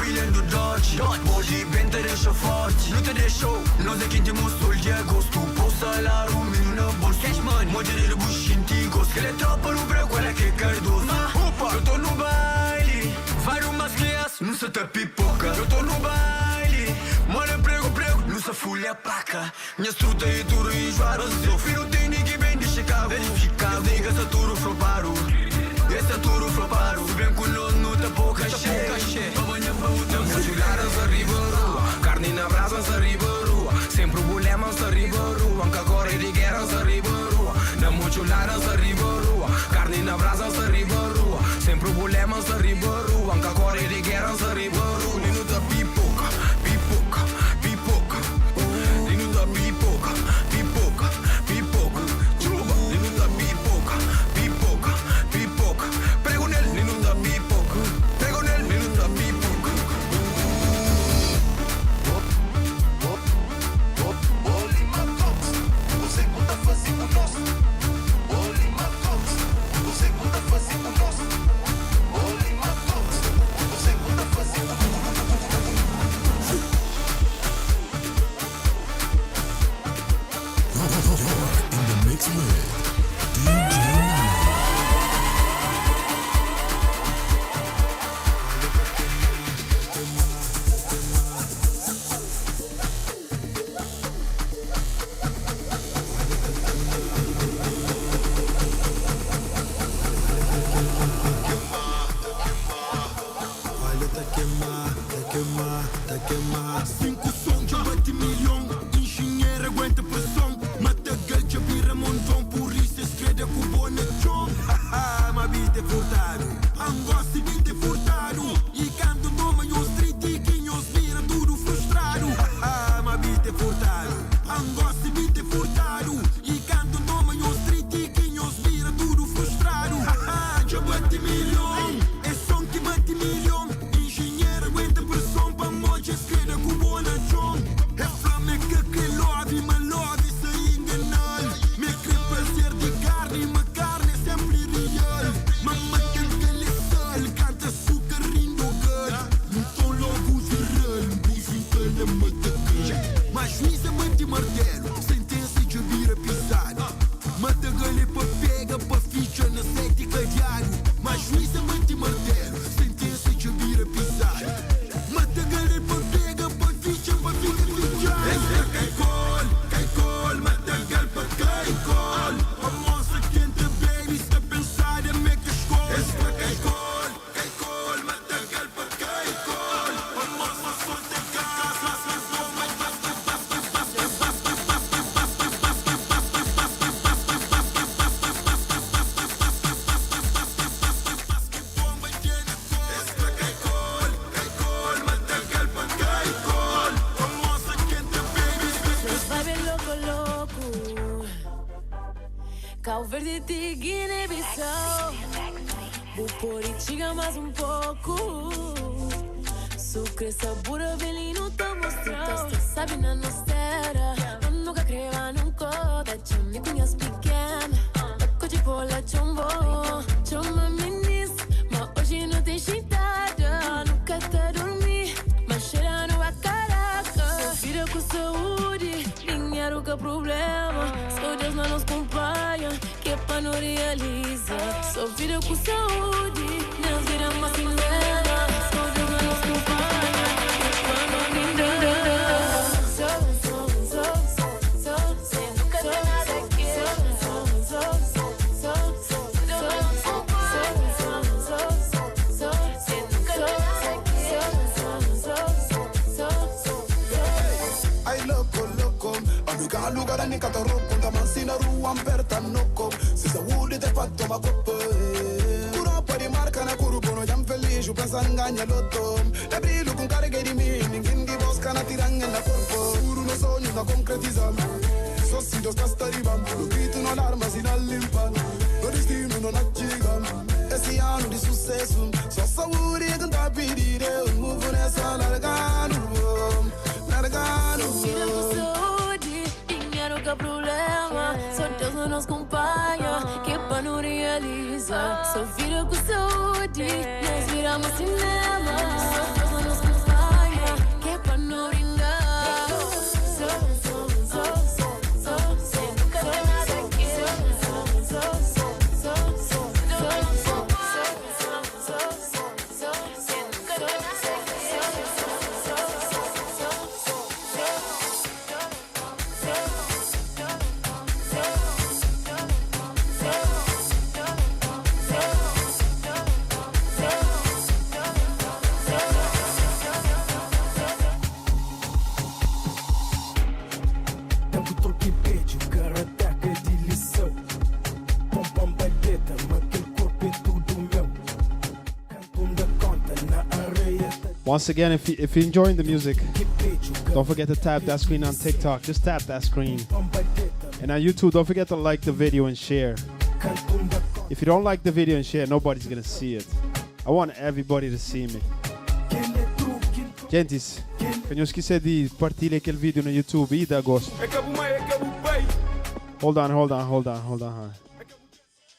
pilhando Dodge, body bem te deixa forte. Não te deixou, nós aqui temos sol de agosto. Pô salário, menino na bolsa. Cash money, monte de bucho antigos. Que ele é tropa no branco, olha que cardoso. Eu tô no baile, vários masqueias, não se te pipoca. Eu tô no baile, mano prego, não se folha placa. Minha estruta é duro e enjoada. Seu filho tem ninguém bem de Chicago. Verificado, diga essa tudo floparam. Esse é tudo floparam. Se vem com nós, não te pouca cheia. Na mochilada, essa riba rua. Carne na brasa, essa riba rua. Sem problema, essa riba rua. Anca corre de guerra, essa riba rua. Na mochilada, essa riba rua. Carne na brasa, essa riba rua. Sem problema, essa riba rua. Anca corre de guerra, essa riba rua. Minuta pipoca, pipoca, pipoca. Minuta pipoca, pipoca, pipoca. Chuba, minuta pipoca, pipoca, pipoca. Prego nele, minuta pipoca. Prego nele, minuta pipoca. Você conta fazer o nosso. Olima Talks. Você conta fazer o nosso. Olima Talks. Você conta fazer o nosso. You're in the mix with DJ Nana. Olha, tá queimar, tá queimar, tá queimar. 5 sons, já bate milhão. Engenheiro aguenta pressão. Mata galcha, vira montão. Por isso esquerda com boa na chão. Haha, mas vida é furtado. Angosta e vida é furtado. E canto nome e os tritiquinhos vira tudo frustrado. Haha, mas vida é furtado. Angosta e vida é furtado. E canto nome e os tritiquinhos vira tudo frustrado. Haha, já bate milhão. É som que bate milhão. Engenheiro aguenta pressão. Pra morte esquerda com boa na chão. É flamenca que love, mas love sem enganar. Me quer prazer de carne, mas carne sempre ti Guiné-Bissau. Vou pôr e chega mais pouco. Sucre, sabor, velhinho, tô mostrando. Sabe na nossa era, eu nunca creva num coda. Me conhece pequena, toco de bola, chumbo. Chama ministro, mas hoje não tem cheitada. Nunca tá dormir, mas cheirando a caraca. Sua vida com saúde, dinheiro que é problema. Só Deus não nos acompanha, que é pra não realizar. Sua vida com saúde, Deus vira uma cinema. Só Deus não nos acompanha, que é pra não realizar. Lugar a nica to rocco, da mansina ruan per tannocco. Se saúde te fatto ma coppa. Purtroppo di marca na curbo, jam felice, pensa ingagna l'otto. E brillo con cariche di meaning, quindi bosca na tiranga na corpo. Puro uno sogno da concretizzare. So sito sta arrivando, lo grito un'alarma si dall'impano. Lo destino non acciga, e si hanno di successo. So saúde che da pedire, un move nessa largano. Dinheiro que é problema, só Deus não nos acompanha, que é pra não realizar. Só vida com saúde, nós viramos cinema. Só Deus não nos acompanha, que é pra não ringar. Once again, if you're enjoying the music, don't forget to tap that screen on TikTok. Just tap that screen. And on YouTube, don't forget to like the video and share. If you don't like the video and share, nobody's gonna see it. I want everybody to see me. Gentis, can you esquecer de partilhar aquele vídeo no YouTube e de agosto? Hold on.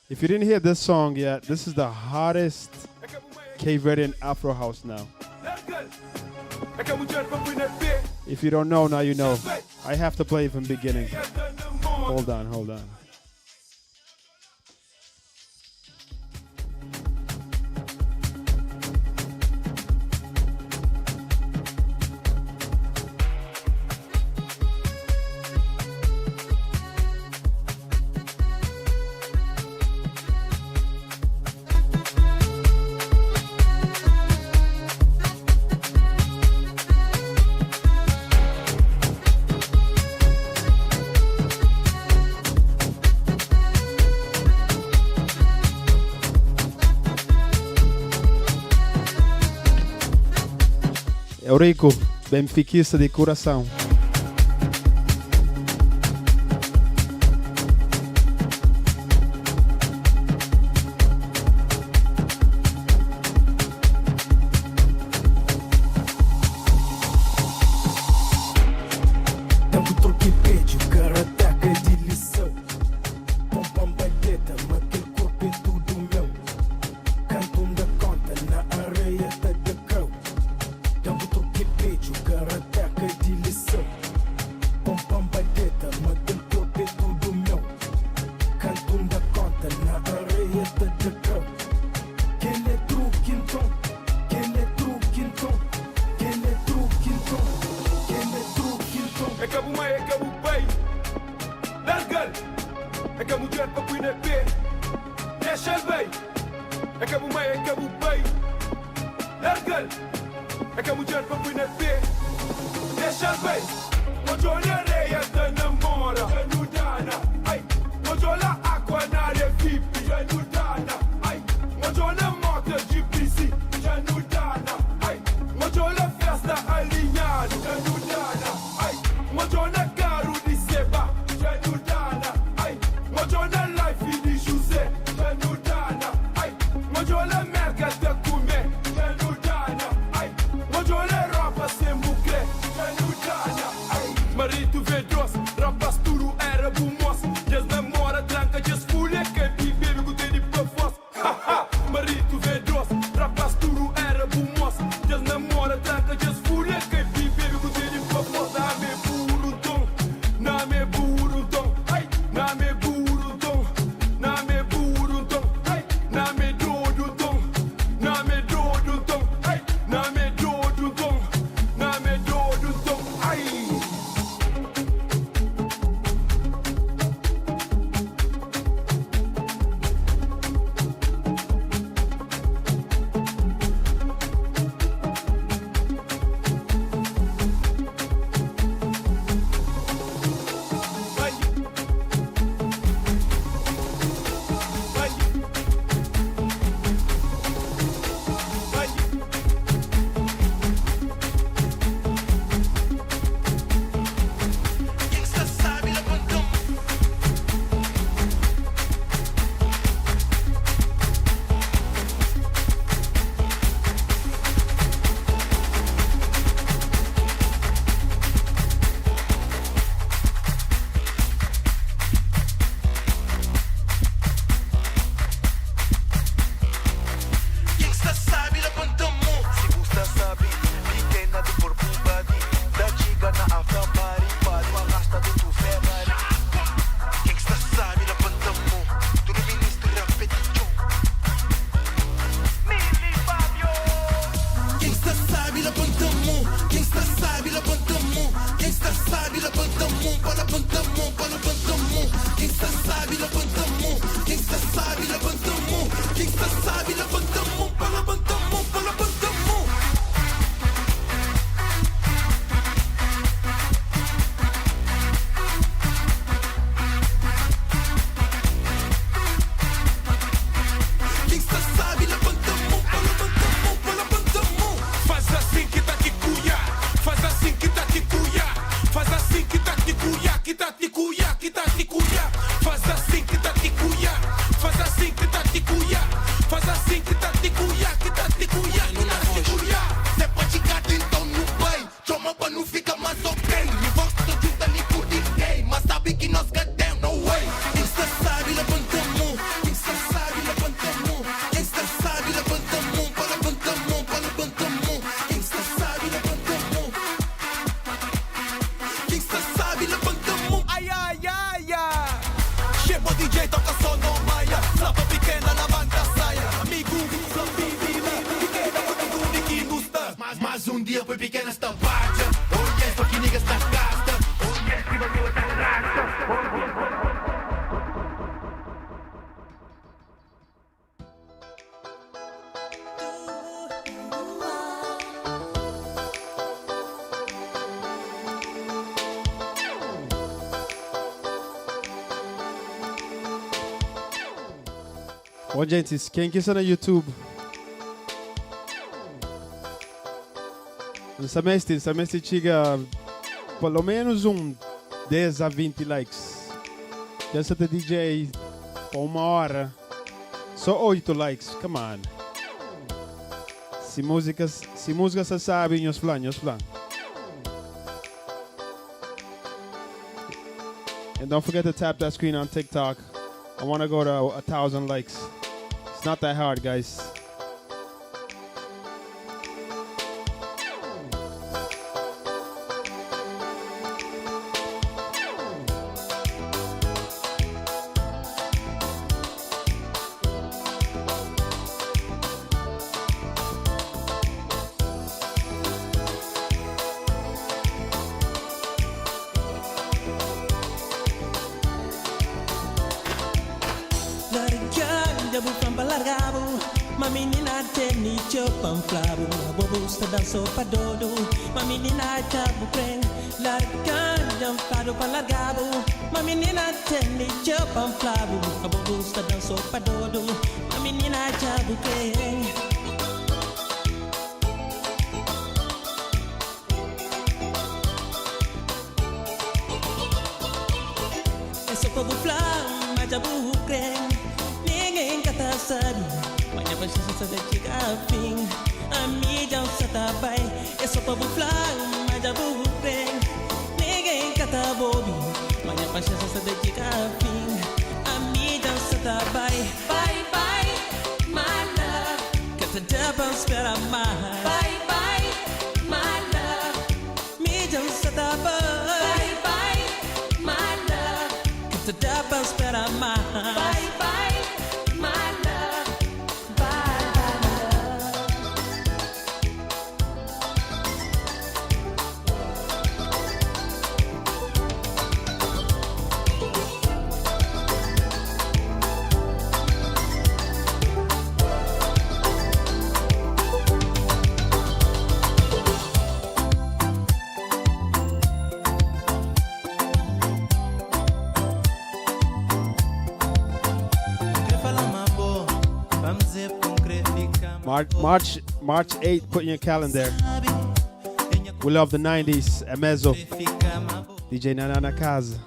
If you didn't hear this song yet, this is the hottest Cape Verdean Afro house now. If you don't know, now you know. I have to play from the beginning. Hold on. Eurico, benfiquista de coração. Life in the shoes. Quem está sabe, levanta a mão, para levanta a mão, para levanta a mão. Quem está sabe, levanta a mão, para levanta a mão, para levanta a mão. Faz assim que tá te cuia, faz assim que tá te cuia, faz assim que tá te cuia, que tá te cuia, que tá te cuia, faz assim que tá te cuia, faz assim que tá te cuia, faz assim que tá te cuia, que tá te cuia, que tá te cuia. Cê pode gato então no bem, chama pra não ficar mais ok. Me gosto de junta ali por ninguém, mas sabe que nós queremos, no way. Quem está sabe, levanta a mão, quem está sabe, levanta a mão, quem está sabe, levanta a mão, para levanta a mão, para levanta a mão, quem está sabe, levanta a mão, quem está sabe, levanta a mão. Ai, ai, ai, ai. Chama o DJ, toca só no maia, slapa pequena na banda saia. Amigo, pequena quando tudo que nos dá. Mas dia foi pequena esta parte. Oh yes, só que niggas está gasta. Oh yes, que você está gasta. Bom, gente, quem que está no YouTube? Nessa mês chega pelo menos 10 a 20 likes. Dessa de DJ por 1 hora, só 8 likes, come on. Se música você sabe, nós falamos. And don't forget to tap that screen on TikTok. I want to go to 1,000 likes. It's not that hard, guys. Ma menina teni chopan flabo, bobo sta danço pa dodo. Ma menina chabu preng, larga jam fado pa largabo. Ma menina teni chopan flabo, bobo sta danço pa dodo. Ma menina chabu preng. Esse povo flam, mas jabu preng. Ninguém kata sabe. Banyak pasal saya cakap ping, ami jauh setabai. Esok pabu flang, majak bubreng. Ninguém kata bobi. Banyak pasal saya cakap ping, ami jauh setabai. Bye bye, my love. Kata dabang spera mahal. Bye bye, my love. Mi jauh setabai. Bye bye, my love. Kata dabang spera mahal. Bye bye, my love. March 8th, put in your calendar. We love the 90s, Emezo, DJ Nana Casa.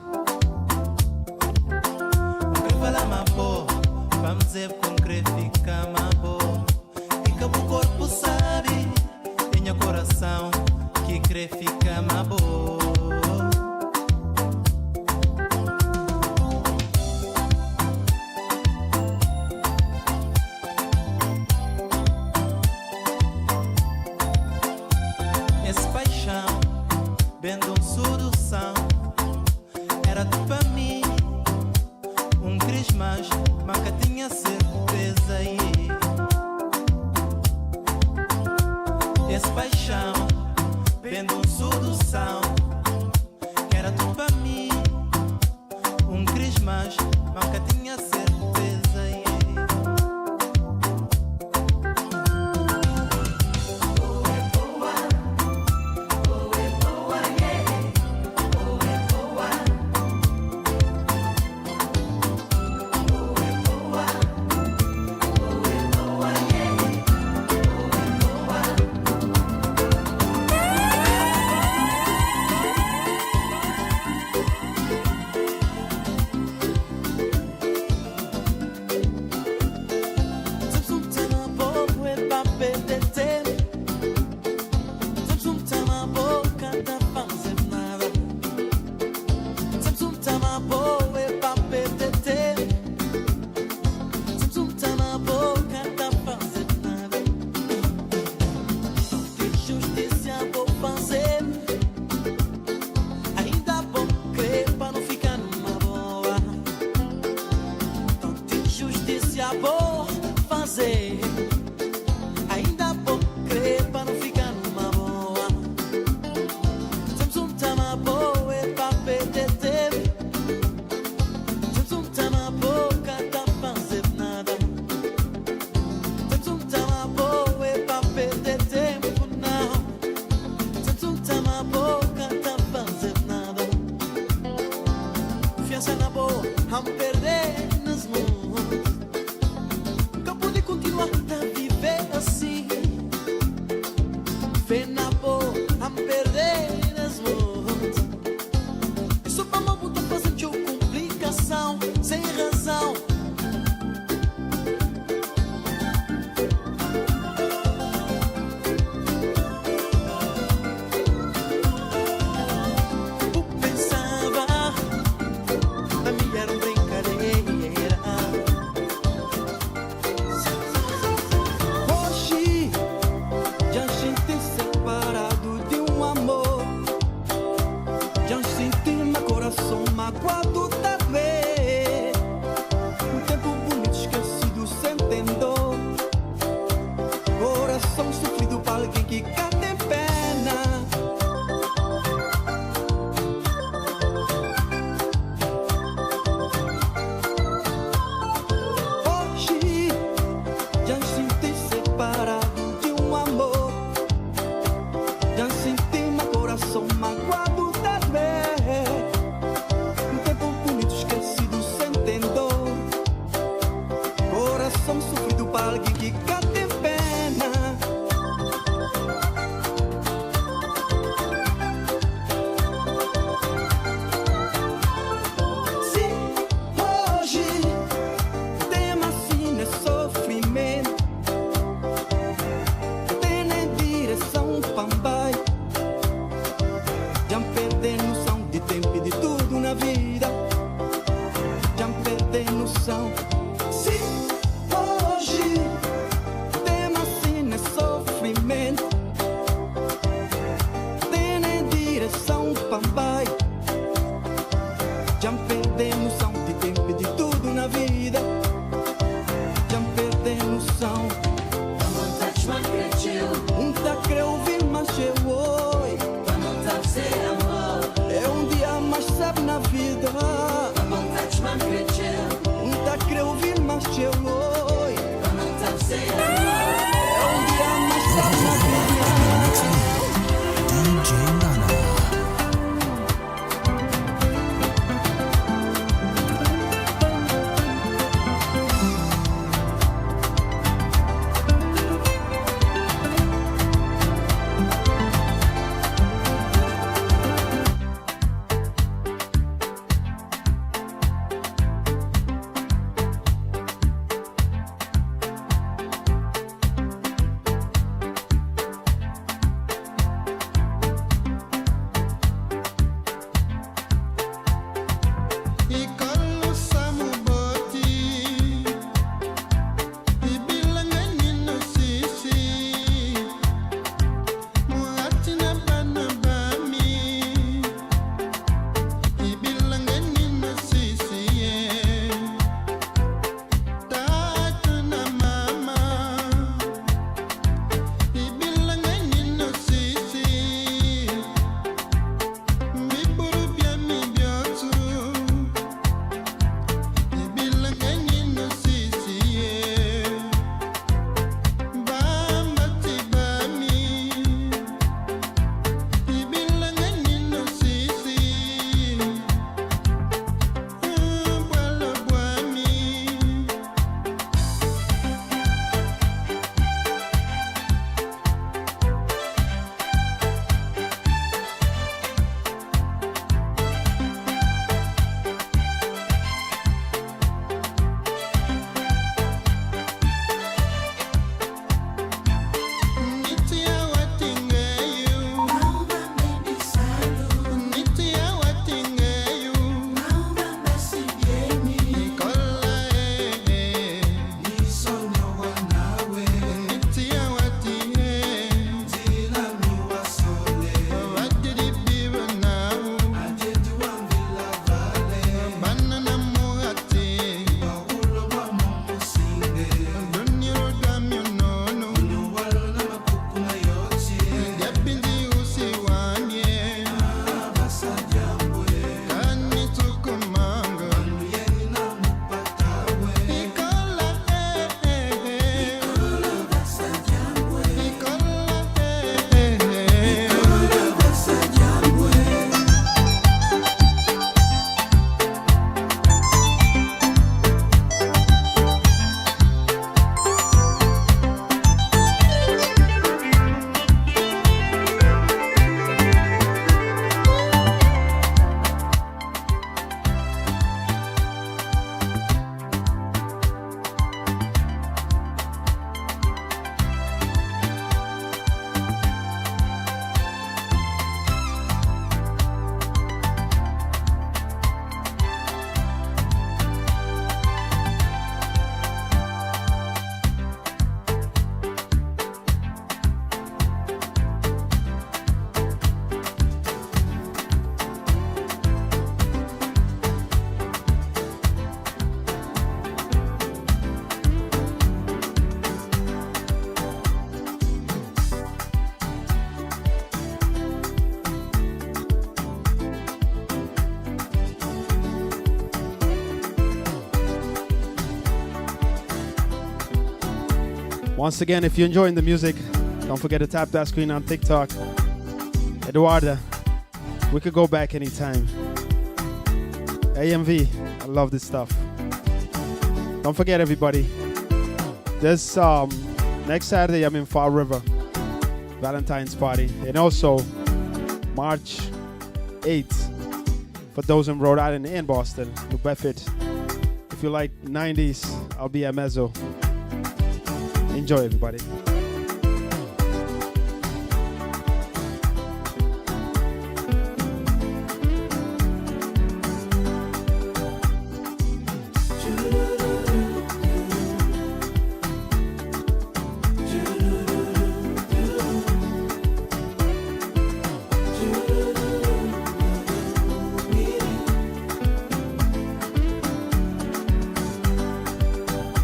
fazer. Ainda vou crer pra não ficar numa boa. Temos um tama boa e pra perder tempo. Temos um tama boca, tá fazer nada. Temos um tama boa e pra perder tempo, não. Temos um tama boca, tá fazer nada. Fiança na boa, vamos perder nas mãos. Nunca pude continuar a viver assim. Fé na boa, vamos perder nas mãos. Isso pra uma puta fazendo complicação, sem razão. Eu pensava, a minha era uma brincadeira. Hoje, já a gente separado de um amor. Já senti meu coração magoado da vez. Um tempo bonito esquecido sem dor. Coração sofrido para alguém que cá tem pena. Hoje, já senti separado de um amor. Já senti meu coração magoado da vez. Um tempo bonito esquecido sem dor. Coração sofrido para alguém que cá tem pena. Se hoje o tema assim é sofrimento, tem nem direção pambai. Já perder noção de tempo e de tudo na vida. Já perder noção. Se hoje o tema assim é sofrimento, tem nem direção pambai. Já perder noção de tempo e de tudo na vida. Já perder noção. Um tá creu ouvir mas eu oi. É um dia mais sabe na vida. Um tá creu ouvir mas eu oi. É um dia mais sabe na vida. DJ Nana. Once again, if you're enjoying the music, don't forget to tap that screen on TikTok. Eduarda, we could go back anytime. AMV, I love this stuff. Don't forget, everybody, this next Saturday I'm in Fall River, Valentine's party, and also March 8th for those in Rhode Island and Boston, New Bedford. If you like 90s, I'll be at Mezzo. Enjoy, everybody.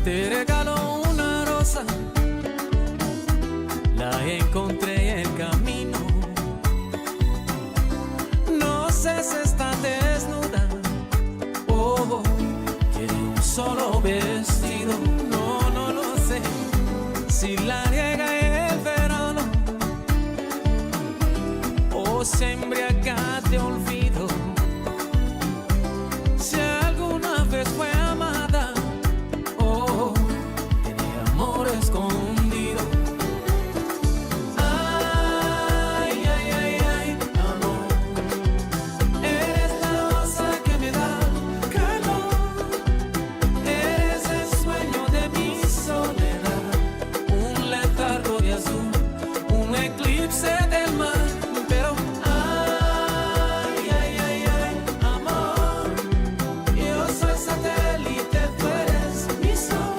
Te regalo una rosa, la encontré en el camino. No sé si está desnuda o quiere un solo vestido. No, no lo sé. Si la llega el verano o se embriaga de olvido. Si alguna vez fue amada, escondido. Ay, ay, ay, ay, amor. Eres la rosa que me da calor. Eres el sueño de mi soledad. Un letargo de azul, un eclipse del mar. Pero ay, ay, ay, ay, amor. Yo soy satélite, tú eres mi sol.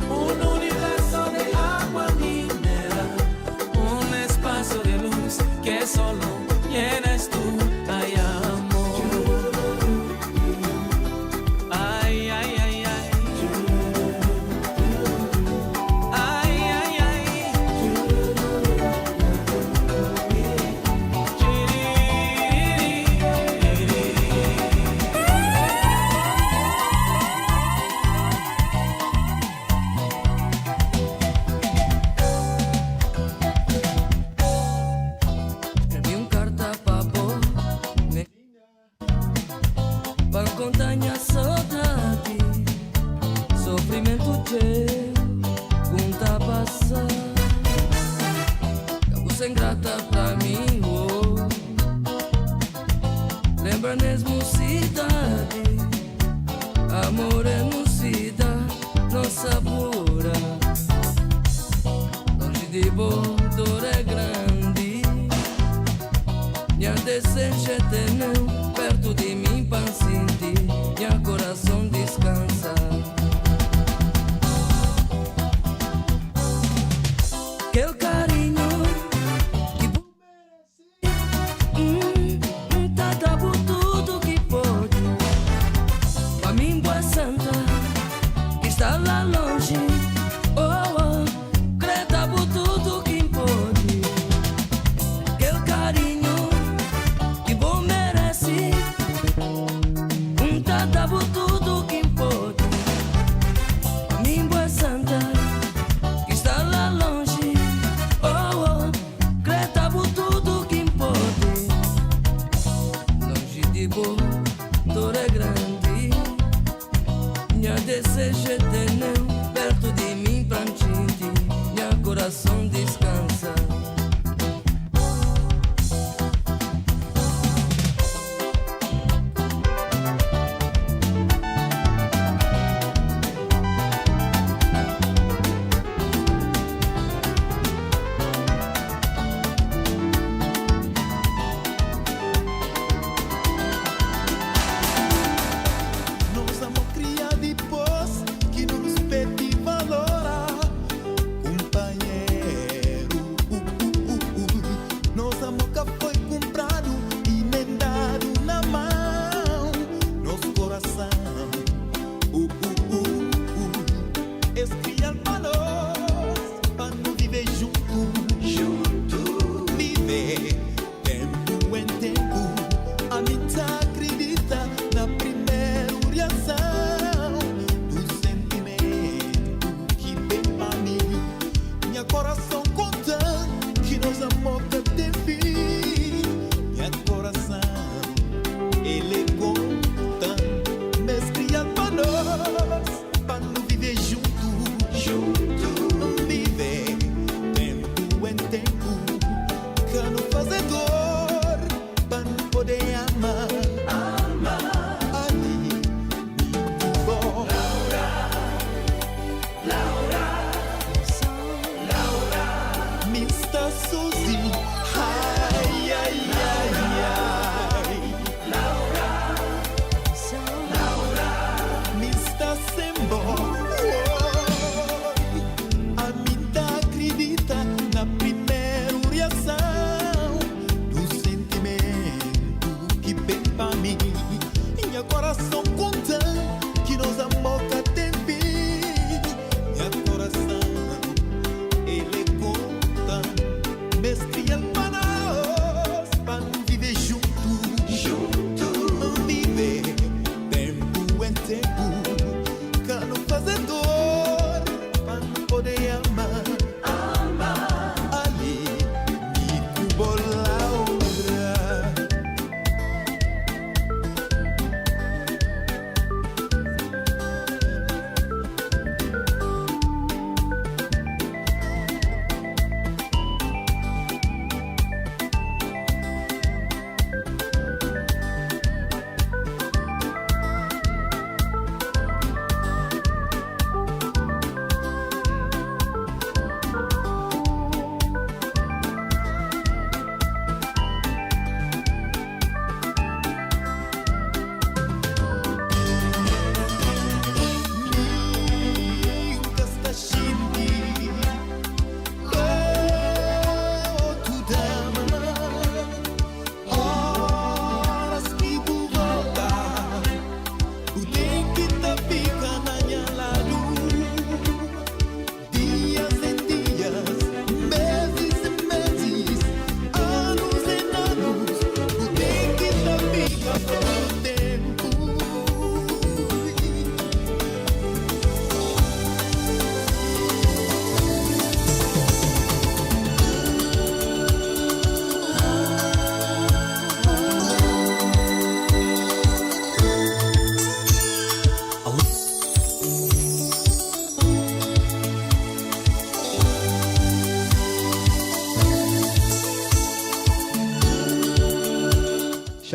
Un universo de agua mineral, un espacio de luz que solo llenas tú. Ay, amor. Ay, ay, ay, ay. Ay, ay, ay. Escrevi carta pra você, pra contar minha saudade, sofrimento teu, conta passar. Cago sem grata pra mim, oh. Lembra mesmo cidade, amor é mocidade, nossa pura. Longe de bom, dor é grande. Minha desejo é ter não perto de mim para sentir minha coração descansa. Que o carinho que tá dando tudo que pode. Pra mim boa santa que está lá longe. Oh, oh, creta por tudo que pode. Que o carinho que bom merece. Tá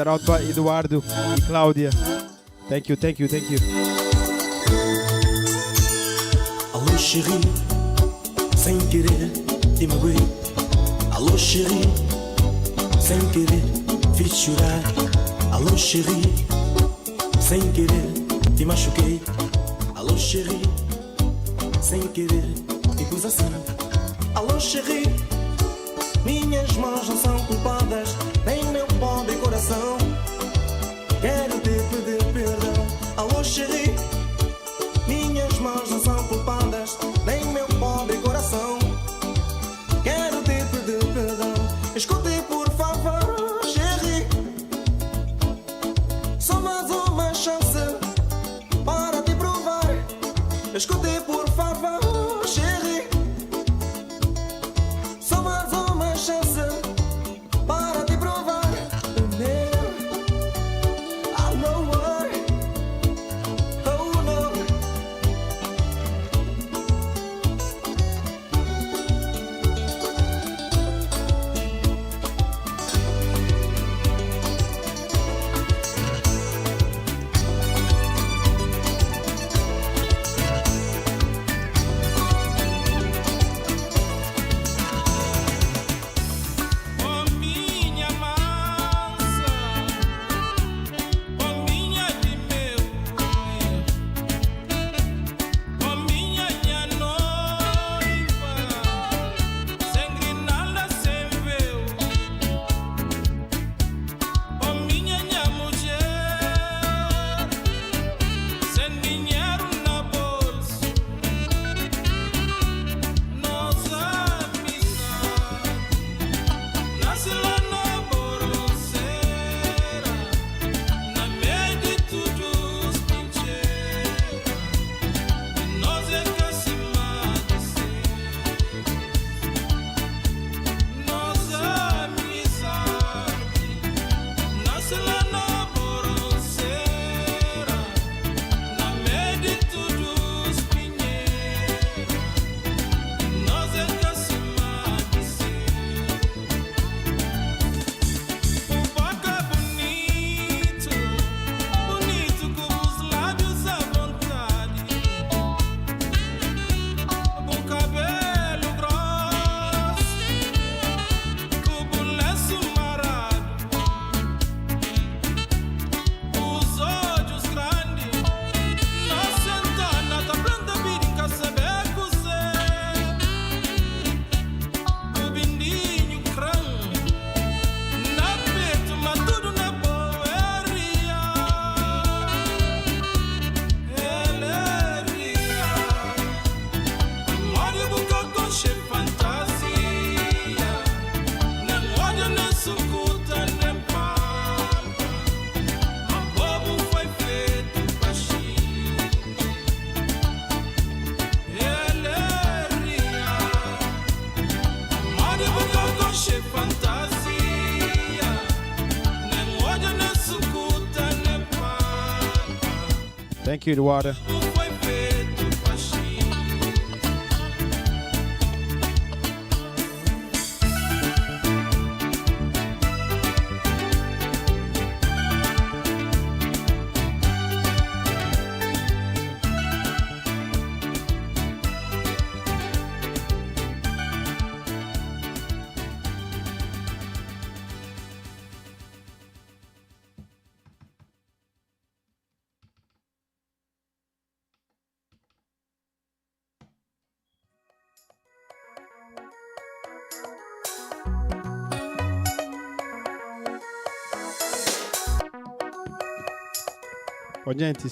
Shout out para Eduardo e Cláudia. Thank you. Alô, chérie, sem querer, te magoei. Alô, chérie, sem querer, fiz chorar. Alô, chérie, sem querer, te machuquei. Alô, chérie, sem querer, te pus assim. Alô, chérie, minhas mãos não são culpadas, nem meu pobre coração. Quero te pedir perdão. Alô, chérie, minhas mãos não são culpadas, nem meu pobre coração. Quero te pedir perdão. Escute, por favor, chérie. Só mais uma chance para te provar. Escute, por favor, chérie. Só mais uma chance para te provar. O meu amor. Oh no. Thank you, Eduardo. Ó, gente,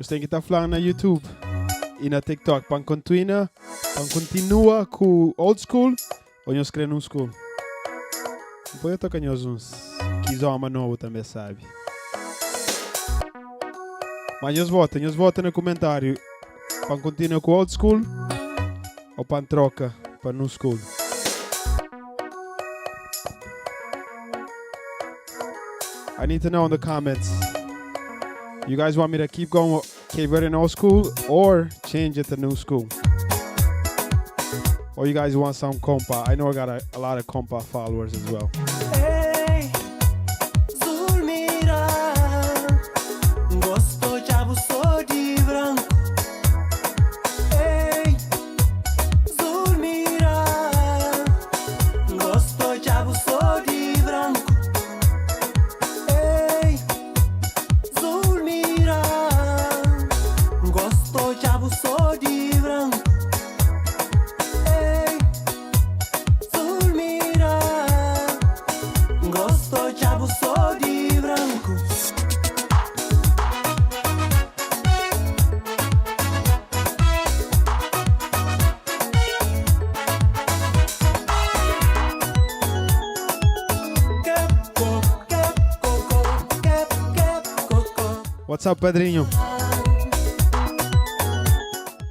eu tenho que estar falando na YouTube e na TikTok para continuar com old school ou nós queremos new school. Depois eu toco uns kizoma novo também, sabe? Mas nós votam no comentário para continuar com old school ou para troca para new school. I need to know in the comments. You guys want me to keep going with Cape Verdean old school or change it to new school? Or you guys want some compa? I know I got a lot of compa followers as well. Hey, What's up, Pedrinho?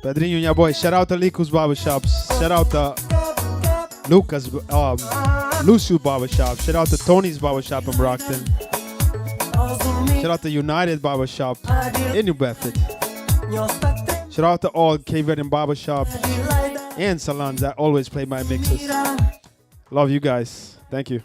Pedrinho, your boy. Shout out to Lico's Barbershops. Shout out to Lucas, Lucio Barbershop. Shout out to Tony's Barbershop in Brockton. Shout out to United Barbershop in New Bedford. Shout out to all K-Vet Barbershop and salons that always play my mixes. Love you guys. Thank you.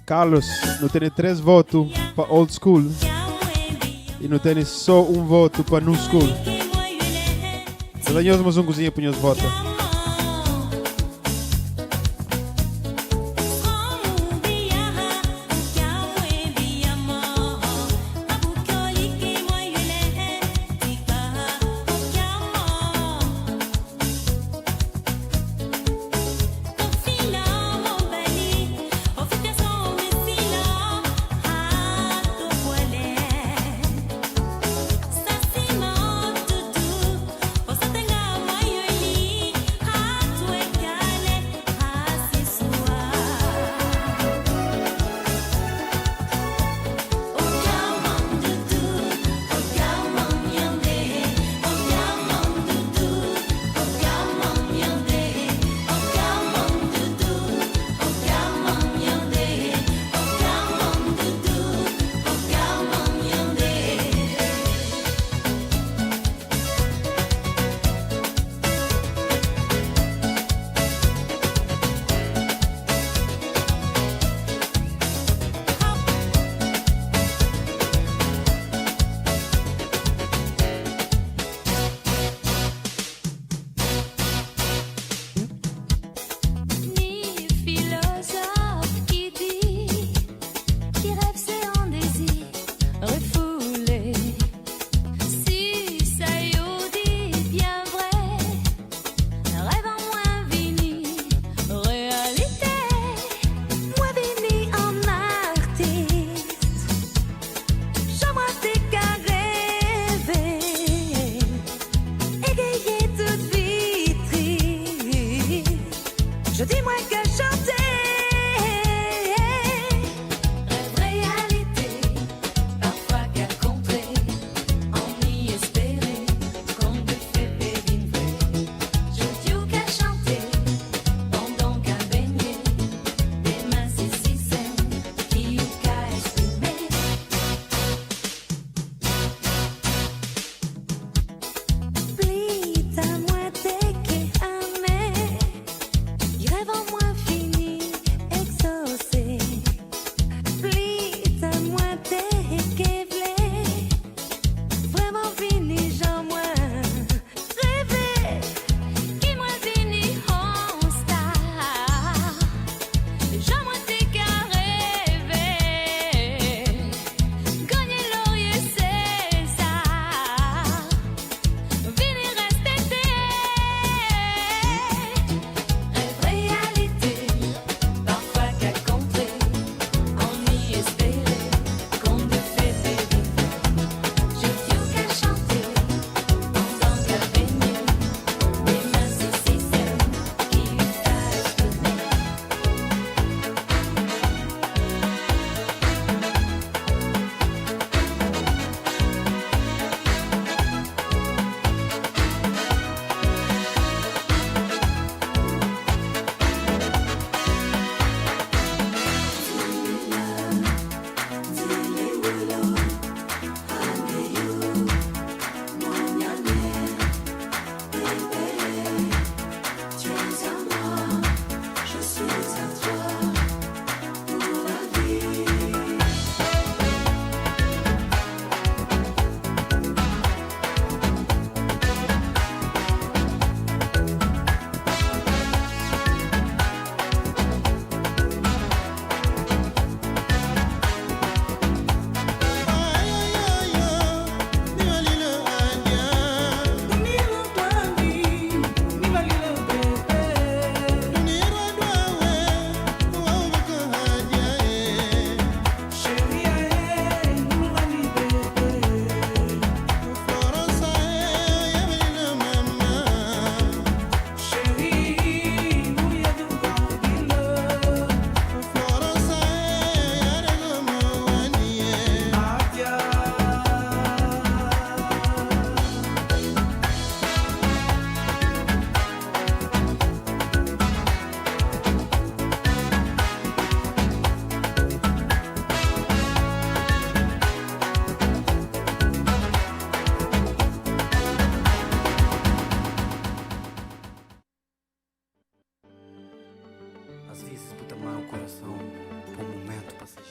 Carlos, não tem 3 votos para old school e não tem só 1 voto para new school. Se nós mais cozinha para nós votar.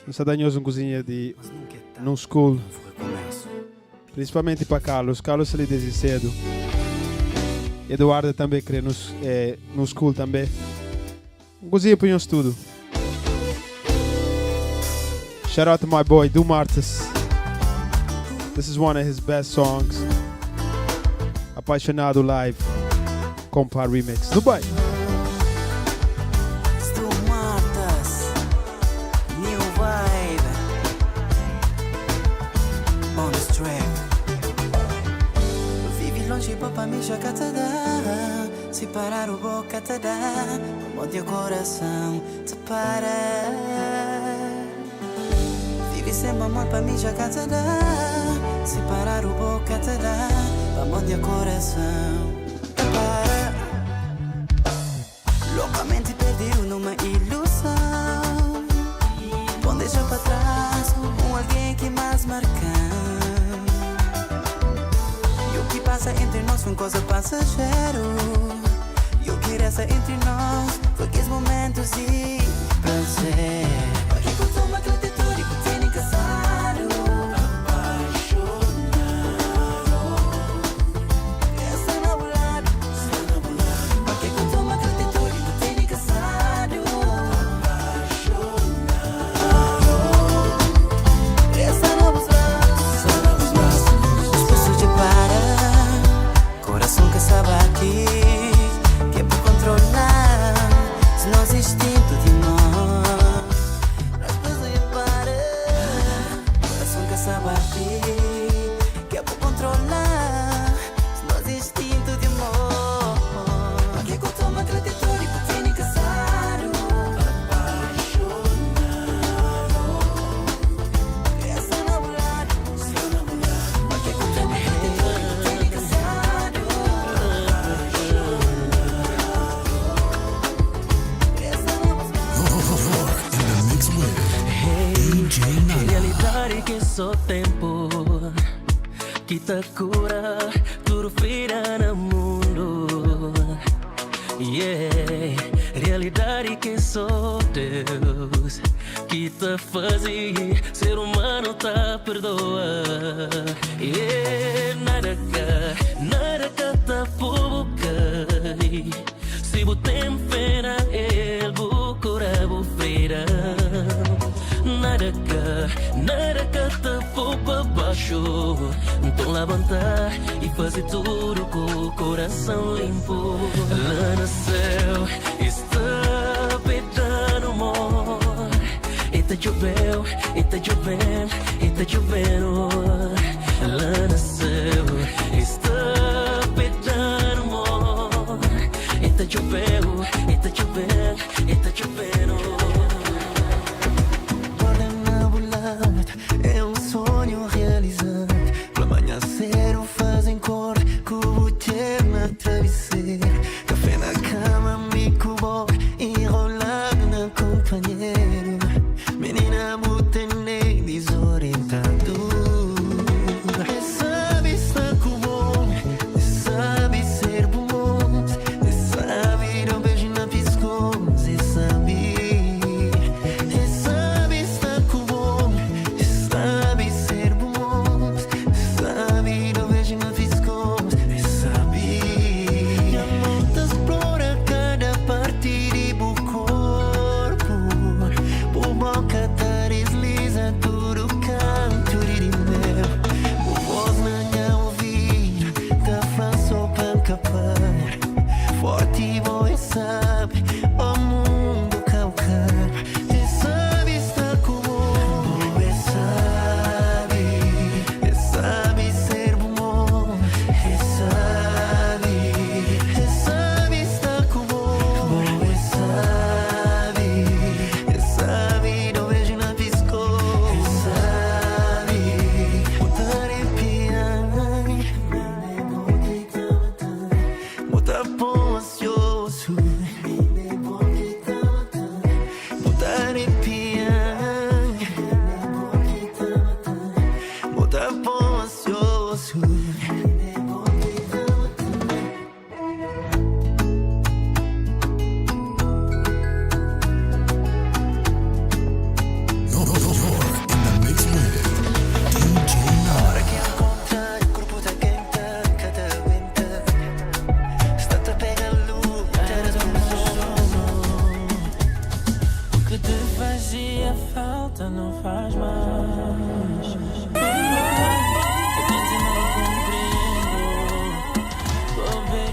Nós damos uma cozinha num school. Principalmente para Carlos. Carlos ele desde cedo. Eduardo também crê no school também. Um cozinha para nós tudo. Shout out to my boy, Du Martes. This is one of his best songs. Apaixonado Live. Compa Remix. Dubai. Du Martes. New vibe. On this track. Vivi longe, pra mim já te dá. Se parar o boca te dá. Onde o coração te para. Vivi sem amor, pra mim já te dá. Se parar o boca te dá. Onde o coração te para. Loucamente perdido numa ilusão. Bom deixa pra trás alguém que mais marcou. E o que passa entre nós foi coisa passageiro. E o que resta entre nós foi aqueles momentos de prazer. Aqui contou uma atitude que tem casado. Que é por controlar se nós instinto de nós. As pessoas já para. Coração que sabe aqui. Que é por controlar se nós instinto de amor. Aqui contou uma trajetória que tem casado. Apaixonado. Essa namorada. Aqui contou uma trajetória que tem casado. Realidade que só tempo que te cura tudo feira no mundo. Yeah, realidade que só Deus que te faz ser humano te perdoa. Yeah, nada que te provoque. Se você tem pena, ele procura feira. Nada que te for para baixo. Então levanta e fazer tudo com o coração limpo. Lá no céu está pegando amor. E tá chovendo, e tá chovendo, e tá chovendo. Lá no céu está pegando amor. E tá chovendo, e tá chovendo, e tá chovendo. É um sonho realizado. Para amanhecer o fazem cor. Com o na travesseira. Café na cama, amigo bom. Enrolado na companheira. Menina muta nem desorientado. Sabe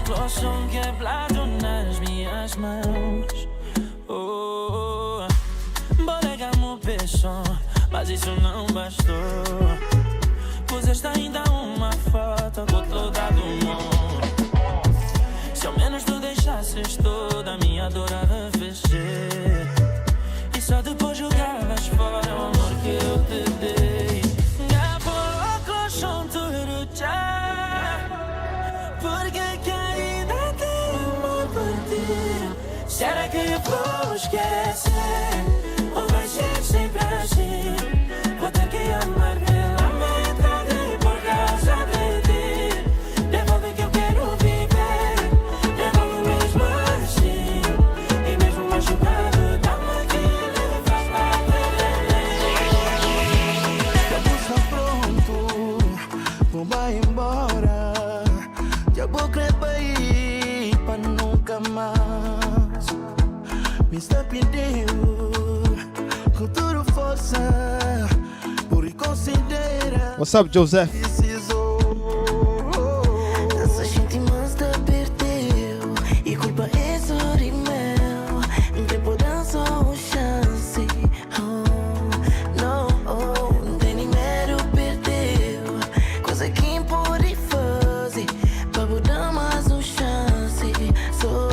loção quebrado nas minhas mãos. Oh, bolegamos peção, mas isso não bastou. Puseste ainda uma foto com toda do mundo. Se ao menos tu deixasses toda a minha dor arrefecer, e só depois jogavas fora o amor que eu te dei. Porque que ainda tenho amor por ti? Será que eu vou esquecer? Ou vai ser sempre assim? Vou ter que amar pela metade por causa de ti. Devolve que eu quero viver, devolve mesmo assim. E mesmo machucado, dá-me aquilo que faz lá pronto, vou vai embora. Já vou crer para nunca mais. Me está pedindo futuro força por considera. What's up, Joseph? Essa gente mais te perdeu e culpa é só de meu. Te pode dar só chance. Não tem nem medo perdeu. Coisa que pode fazer. Dar mais chance, só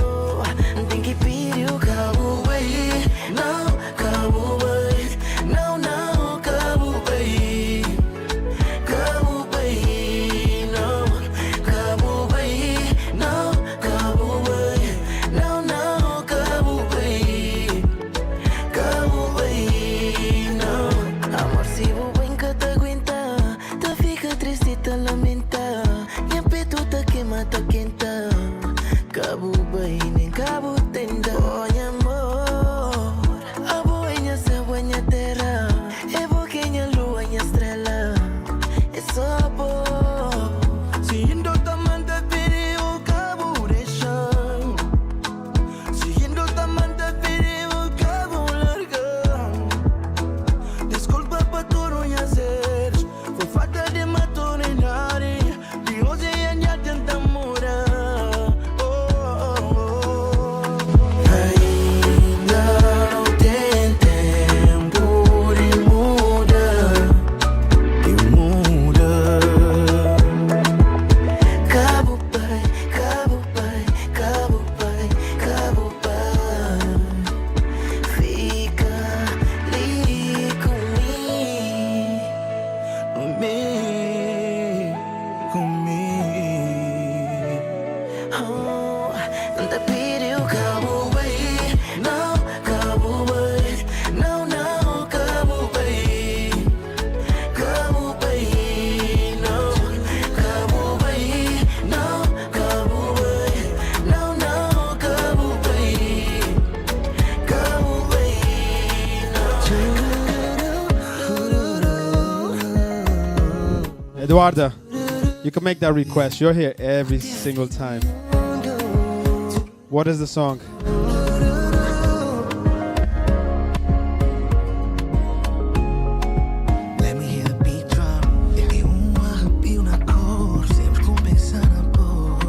tem que pedir o cabo aí. Não, cabo aí. Não, cabo aí. Cabo aí, não. Cabo aí, não. Cabo aí. Não, cabo aí. Cabo aí, não. Amor, se vou bem que te aguenta, te fica triste e te lamenta. Mata quenta, cabo bem, nem cabo tenda. Oi, amor, a boinha se banha terra, é boquinha lua e estrela, é só bom. Se indo tamanta pere o cabo deixar, se indo tamanta pere o cabo largar. Desculpa para tu não fazer, foi falta de maturidade. De hoje ainda tenta morar. Ainda não tem tempo de mudar, de mudar. Cabo pai, cabo pai, cabo pai, cabo pai. Fica ali comigo, não te pediu cabo aí. Não, cabo aí. Não, cabo aí. Cabo aí, não. Cabo aí, não. Cabo aí. Não, cabo aí. Cabo aí, não. Eduarda, you can make that request. You're here every single time. What is the song? Let me hear the beat drop. E arrepio na cor, sempre compensa na cor.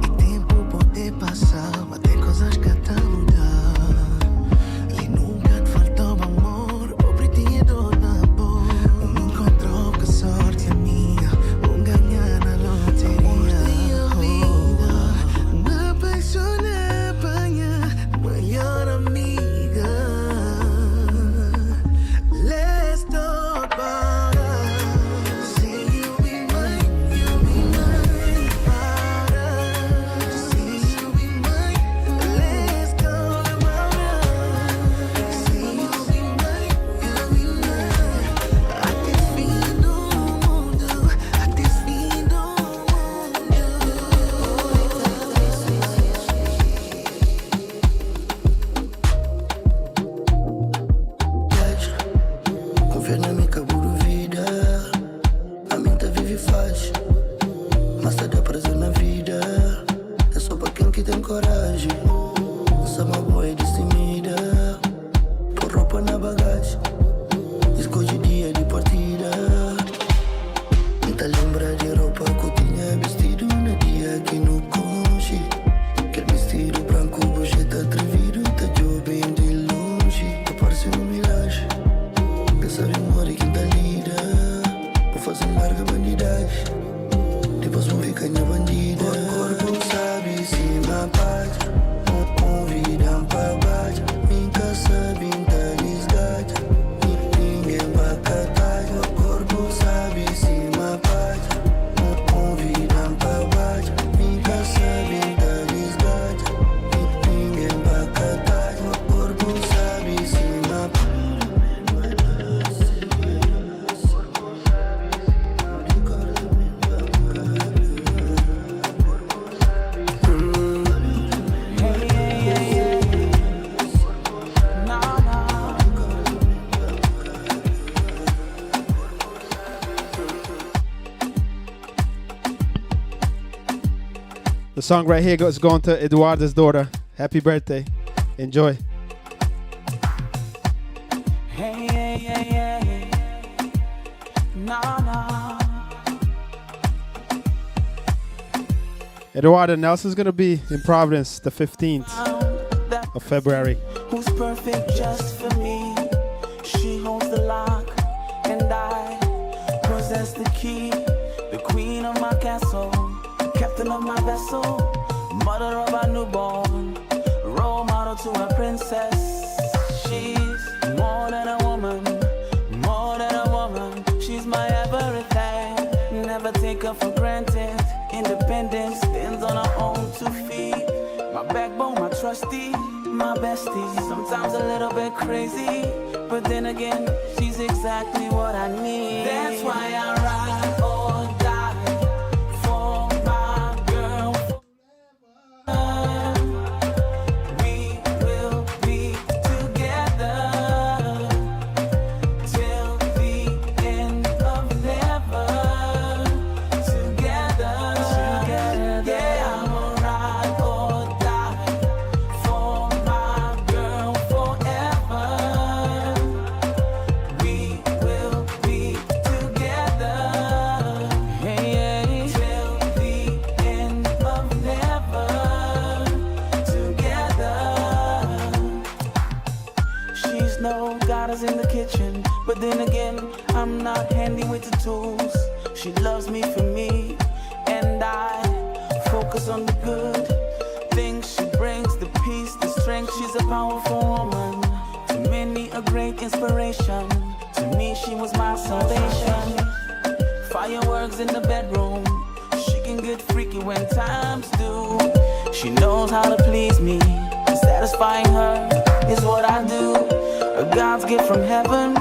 E tempo pode passar, mas tem coisas que até mudar. E nunca te faltou amor, ou pretinho na boa. Encontrou que sorte é minha, ganhar na loteria. Me apaixonei, minha maior amiga. Let's talk about us. Say you'll be mine, you'll be mine. About us. Say you'll be mine. Let's talk about us. Say you'll be mine, you'll be mine. Até fim do mundo, até fim do mundo. Confia na minha cabo de vida. A mente vive e faz, mas te dá prazer na vida. É só pra quem que tem coragem. Essa uma boa e destemida. Por roupa na bagagem, escolhe dia de partida. Me tá lembra de roupa que eu tinha vestido no dia que no The song right here is going to Eduardo's daughter. Happy birthday. Enjoy. Hey, hey, hey, hey. No, no. Eduardo, Nelson's going to be in Providence the 15th of February. Who's perfect just for me? She holds the lock, and I possess the key. The queen of my castle, captain of my vessel, mother of a newborn, role model to a princess. She's more than a woman, more than a woman. She's my everything, never take her for granted. Independence, stands on her own 2 feet. My backbone, my trustee, my bestie. Sometimes a little bit crazy, but then again, she's exactly what I need. That's why I ride or die for my girl. We will be together till the end of never. Together, yeah, I'ma ride or die for my girl forever. We will be together, hey, till the end of never. Together. She's no goddess in the kitchen, but then again, I'm not handy with the tools. She loves me for me, and I focus on the good things she brings, the peace, the strength. She's a powerful woman, to many a great inspiration. To me, she was my salvation. Fireworks in the bedroom, she can get freaky when times do. She knows how to please me, and satisfying her is what I do. A God's gift from heaven,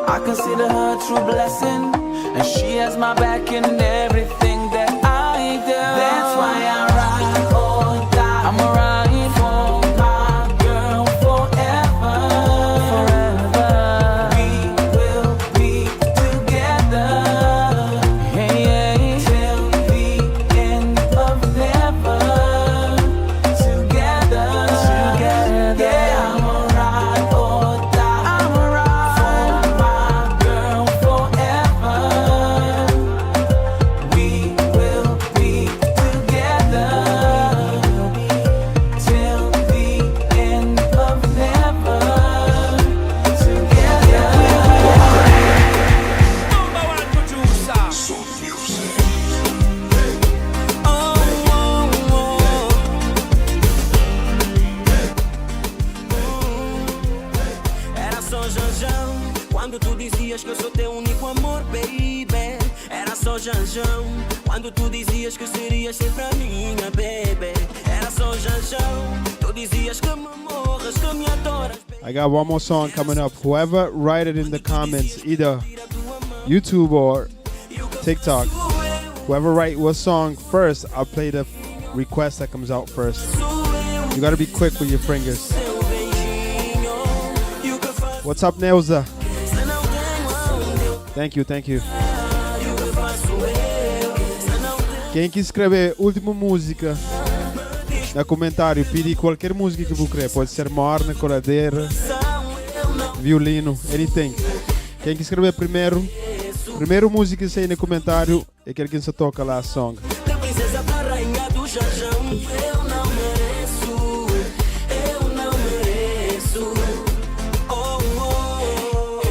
I consider her a true blessing, and she has my back in everything that I do. That's why I ride or die. I'm a ride for my girl forever. Forever. We will be together, hey, till the end of never. Together, yeah, I'm a ride or die. I'm a ride for my girl forever. We will be together till the end of never. Together. Number one producer. Soft music. Era só Janjão, quando tu dizias que eu sou teu único amor, baby. Era só Janjão, quando tu dizias que serias sempre a minha, baby. Era só Janjão, tu dizias que me morras, que me adoras. I got one more song coming up. Whoever write it in the comments, either YouTube or TikTok, whoever write what song first, I'll play the request that comes out first. You gotta be quick with your fingers. What's up, Neuza? Thank you, thank you. Quem que escrever última música no comentário, pedir qualquer música que você quer. Pode ser morna, coladeira, violino, anything. Quem que escrever primeiro música que sai no comentário é aquele que se toca lá a song. Da princesa pra rainha do Janjão, eu não mereço, eu não mereço. Oh, oh, oh.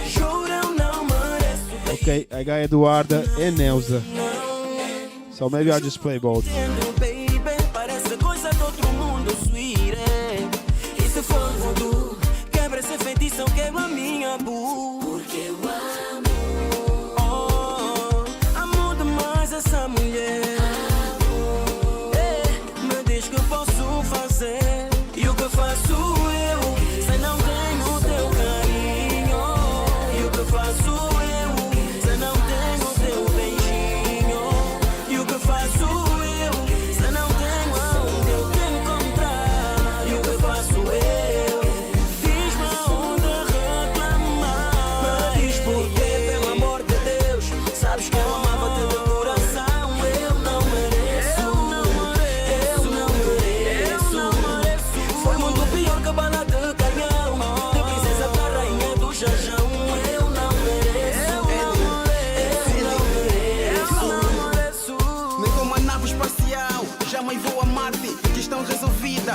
Juro, eu não mereço. Okay, I got Eduarda and Neuza. So maybe I'll just play both. Baby, parece coisa do outro mundo, sweet. E se for voodoo, quebra esse feitiço, quebra a minha boo. Porque eu amo, oh, amo demais essa mulher. Me diz que eu posso fazer, e o que faço eu, se não tenho teu carinho. E o que faço eu, se não tenho teu beijinho. E o que faço eu, se não tenho aonde eu te encontrar. E o que faço eu, diz-me aonde reclamar.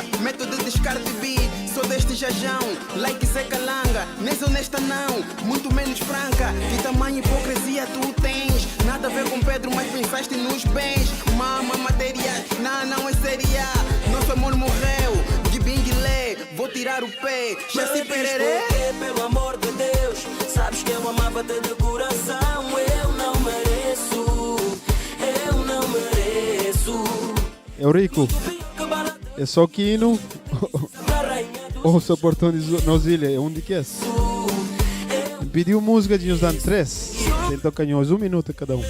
manga, método de descarte beat, sou deste jajão, like Zé Calanga, nem sou honesta não, muito menos franca, que tamanho hipocrisia tu tens, nada a ver com Pedro, mas pensaste nos bens, mama, matéria, não é seria, nosso amor morreu, de binguilé, vou tirar o pé, já se pererê. Pelo amor de Deus, sabes que eu amava-te de coração, eu não mereço. Eurico, é só Kino ou só portão de Nosilha? É um de que é? Pediu música de uns dando 3. Ele toca em 1 minuto cada um.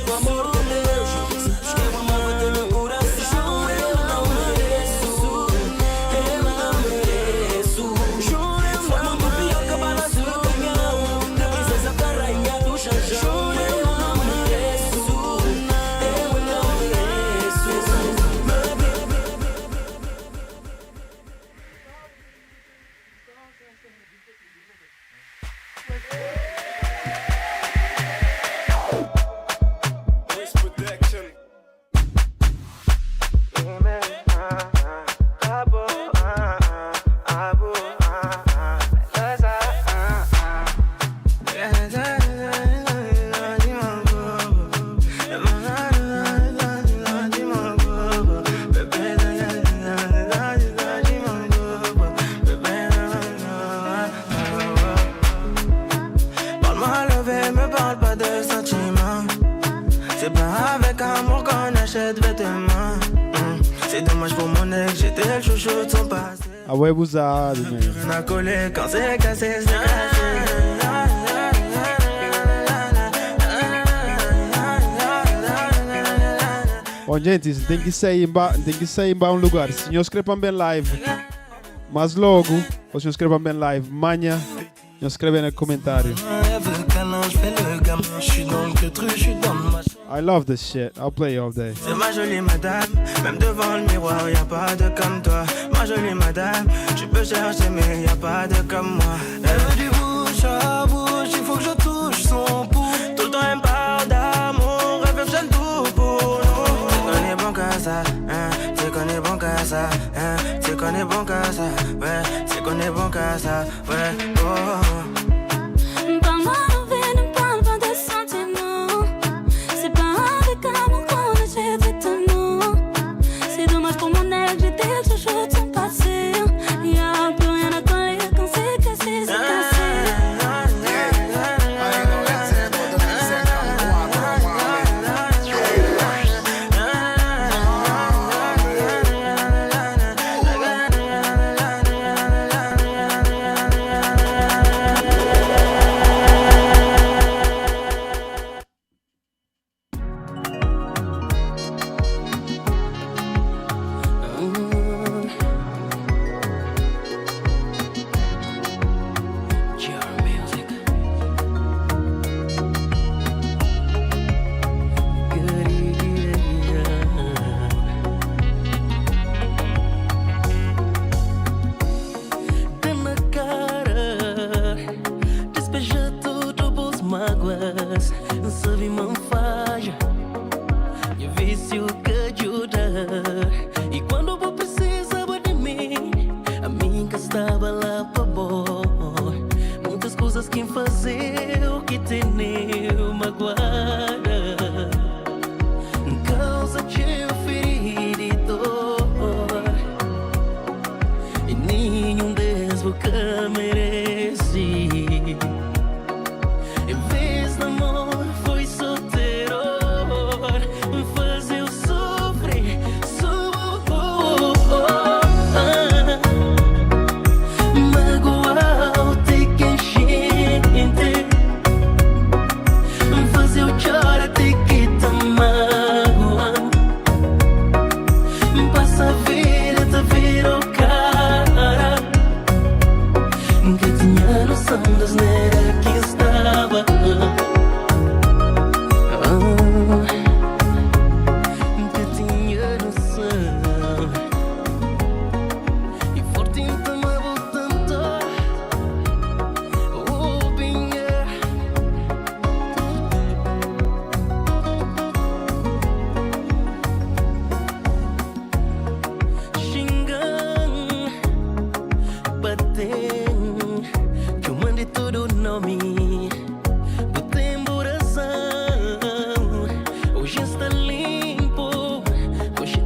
Ah ouais, abusado, man. Bom, gente, tem que sair em um lugar. Se não escrevam bem live, mas logo, se não escrevam bem live, amanhã, não escrevem no comentário. I love this shit. I'll play all day. C'est ma jolie madame, même devant le miroir, y a pas de comme toi. Ma jolie madame, tu peux chercher mais y a pas de comme moi. Elle veut du bouche à bouche, il faut que je touche son pouls. Tout le temps elle me parle d'amour, elle veut que je tout pour nous. Tu connais bon qu'à ça, hein, tu connais bon qu'à ça, hein, tu connais bon qu'à ça, ouais, tu connais bon qu'à ça, ouais, oh.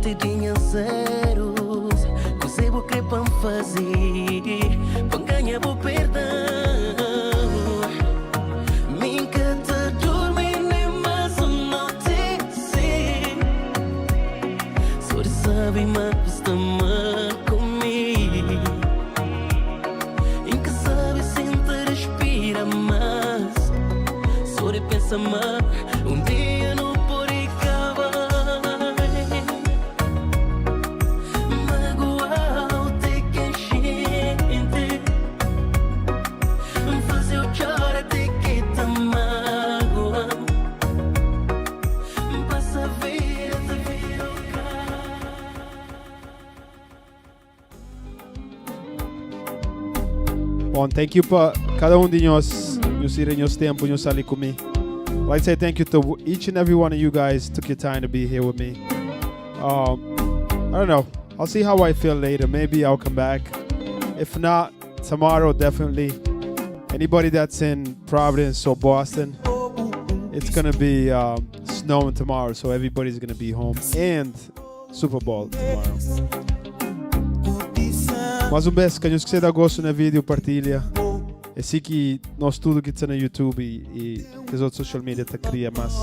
te tinha zeros. Você vou querer pra fazer, pra ganhar vou perdão. Minha tá dormir nem mais não te sei. Só de saber mais está mal comigo. Em que sabe sentir respira mais. Só de pensar mais, dia não pode acabar. Magoar até que enchente, fazer eu chorar até que te magoar. Passa a vida te vir Bom, thank you para cada de nós, nos irem nos tempos, nos ali comigo. I'd like to say thank you to each and every one of you guys took your time to be here with me. I don't know. I'll see how I feel later. Maybe I'll come back. If not, tomorrow definitely. Anybody that's in Providence or Boston, it's gonna be snowing tomorrow, so everybody's gonna be home. And Super Bowl tomorrow. Mas beijo, que você dá gosto no vídeo, partilha. É assim que nós tudo que está no YouTube e que as outras social media te cria mais.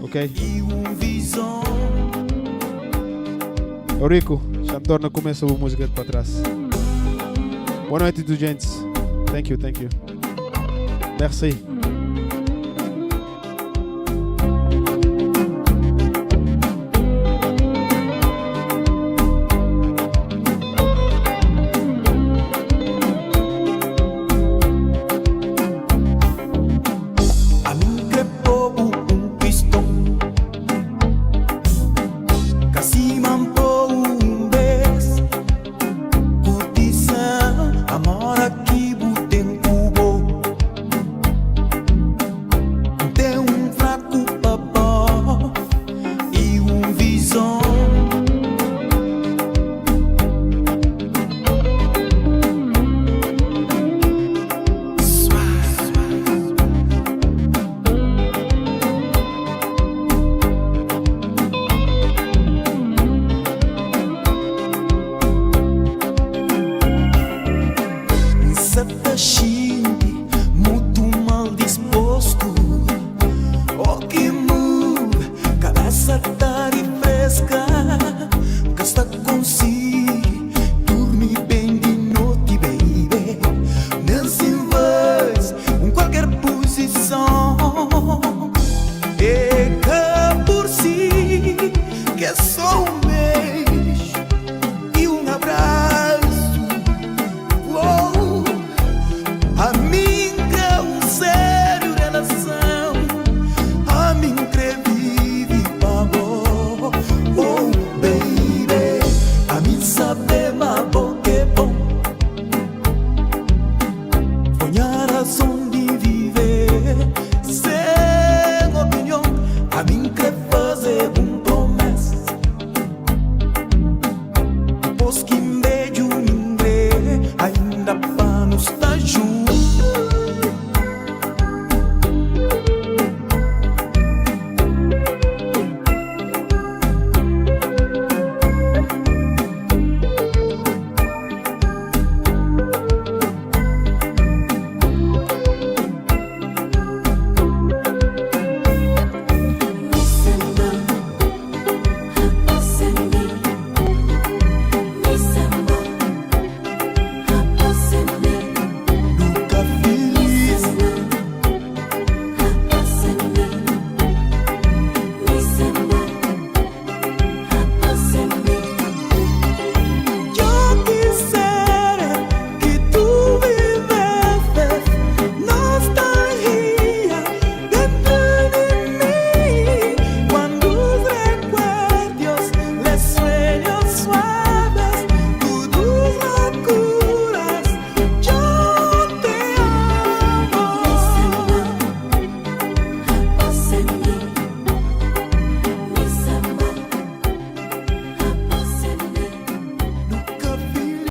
Ok? Eurico, já torna começa a música para trás. Boa noite, gente. Thank you. Merci. É cá por si que é só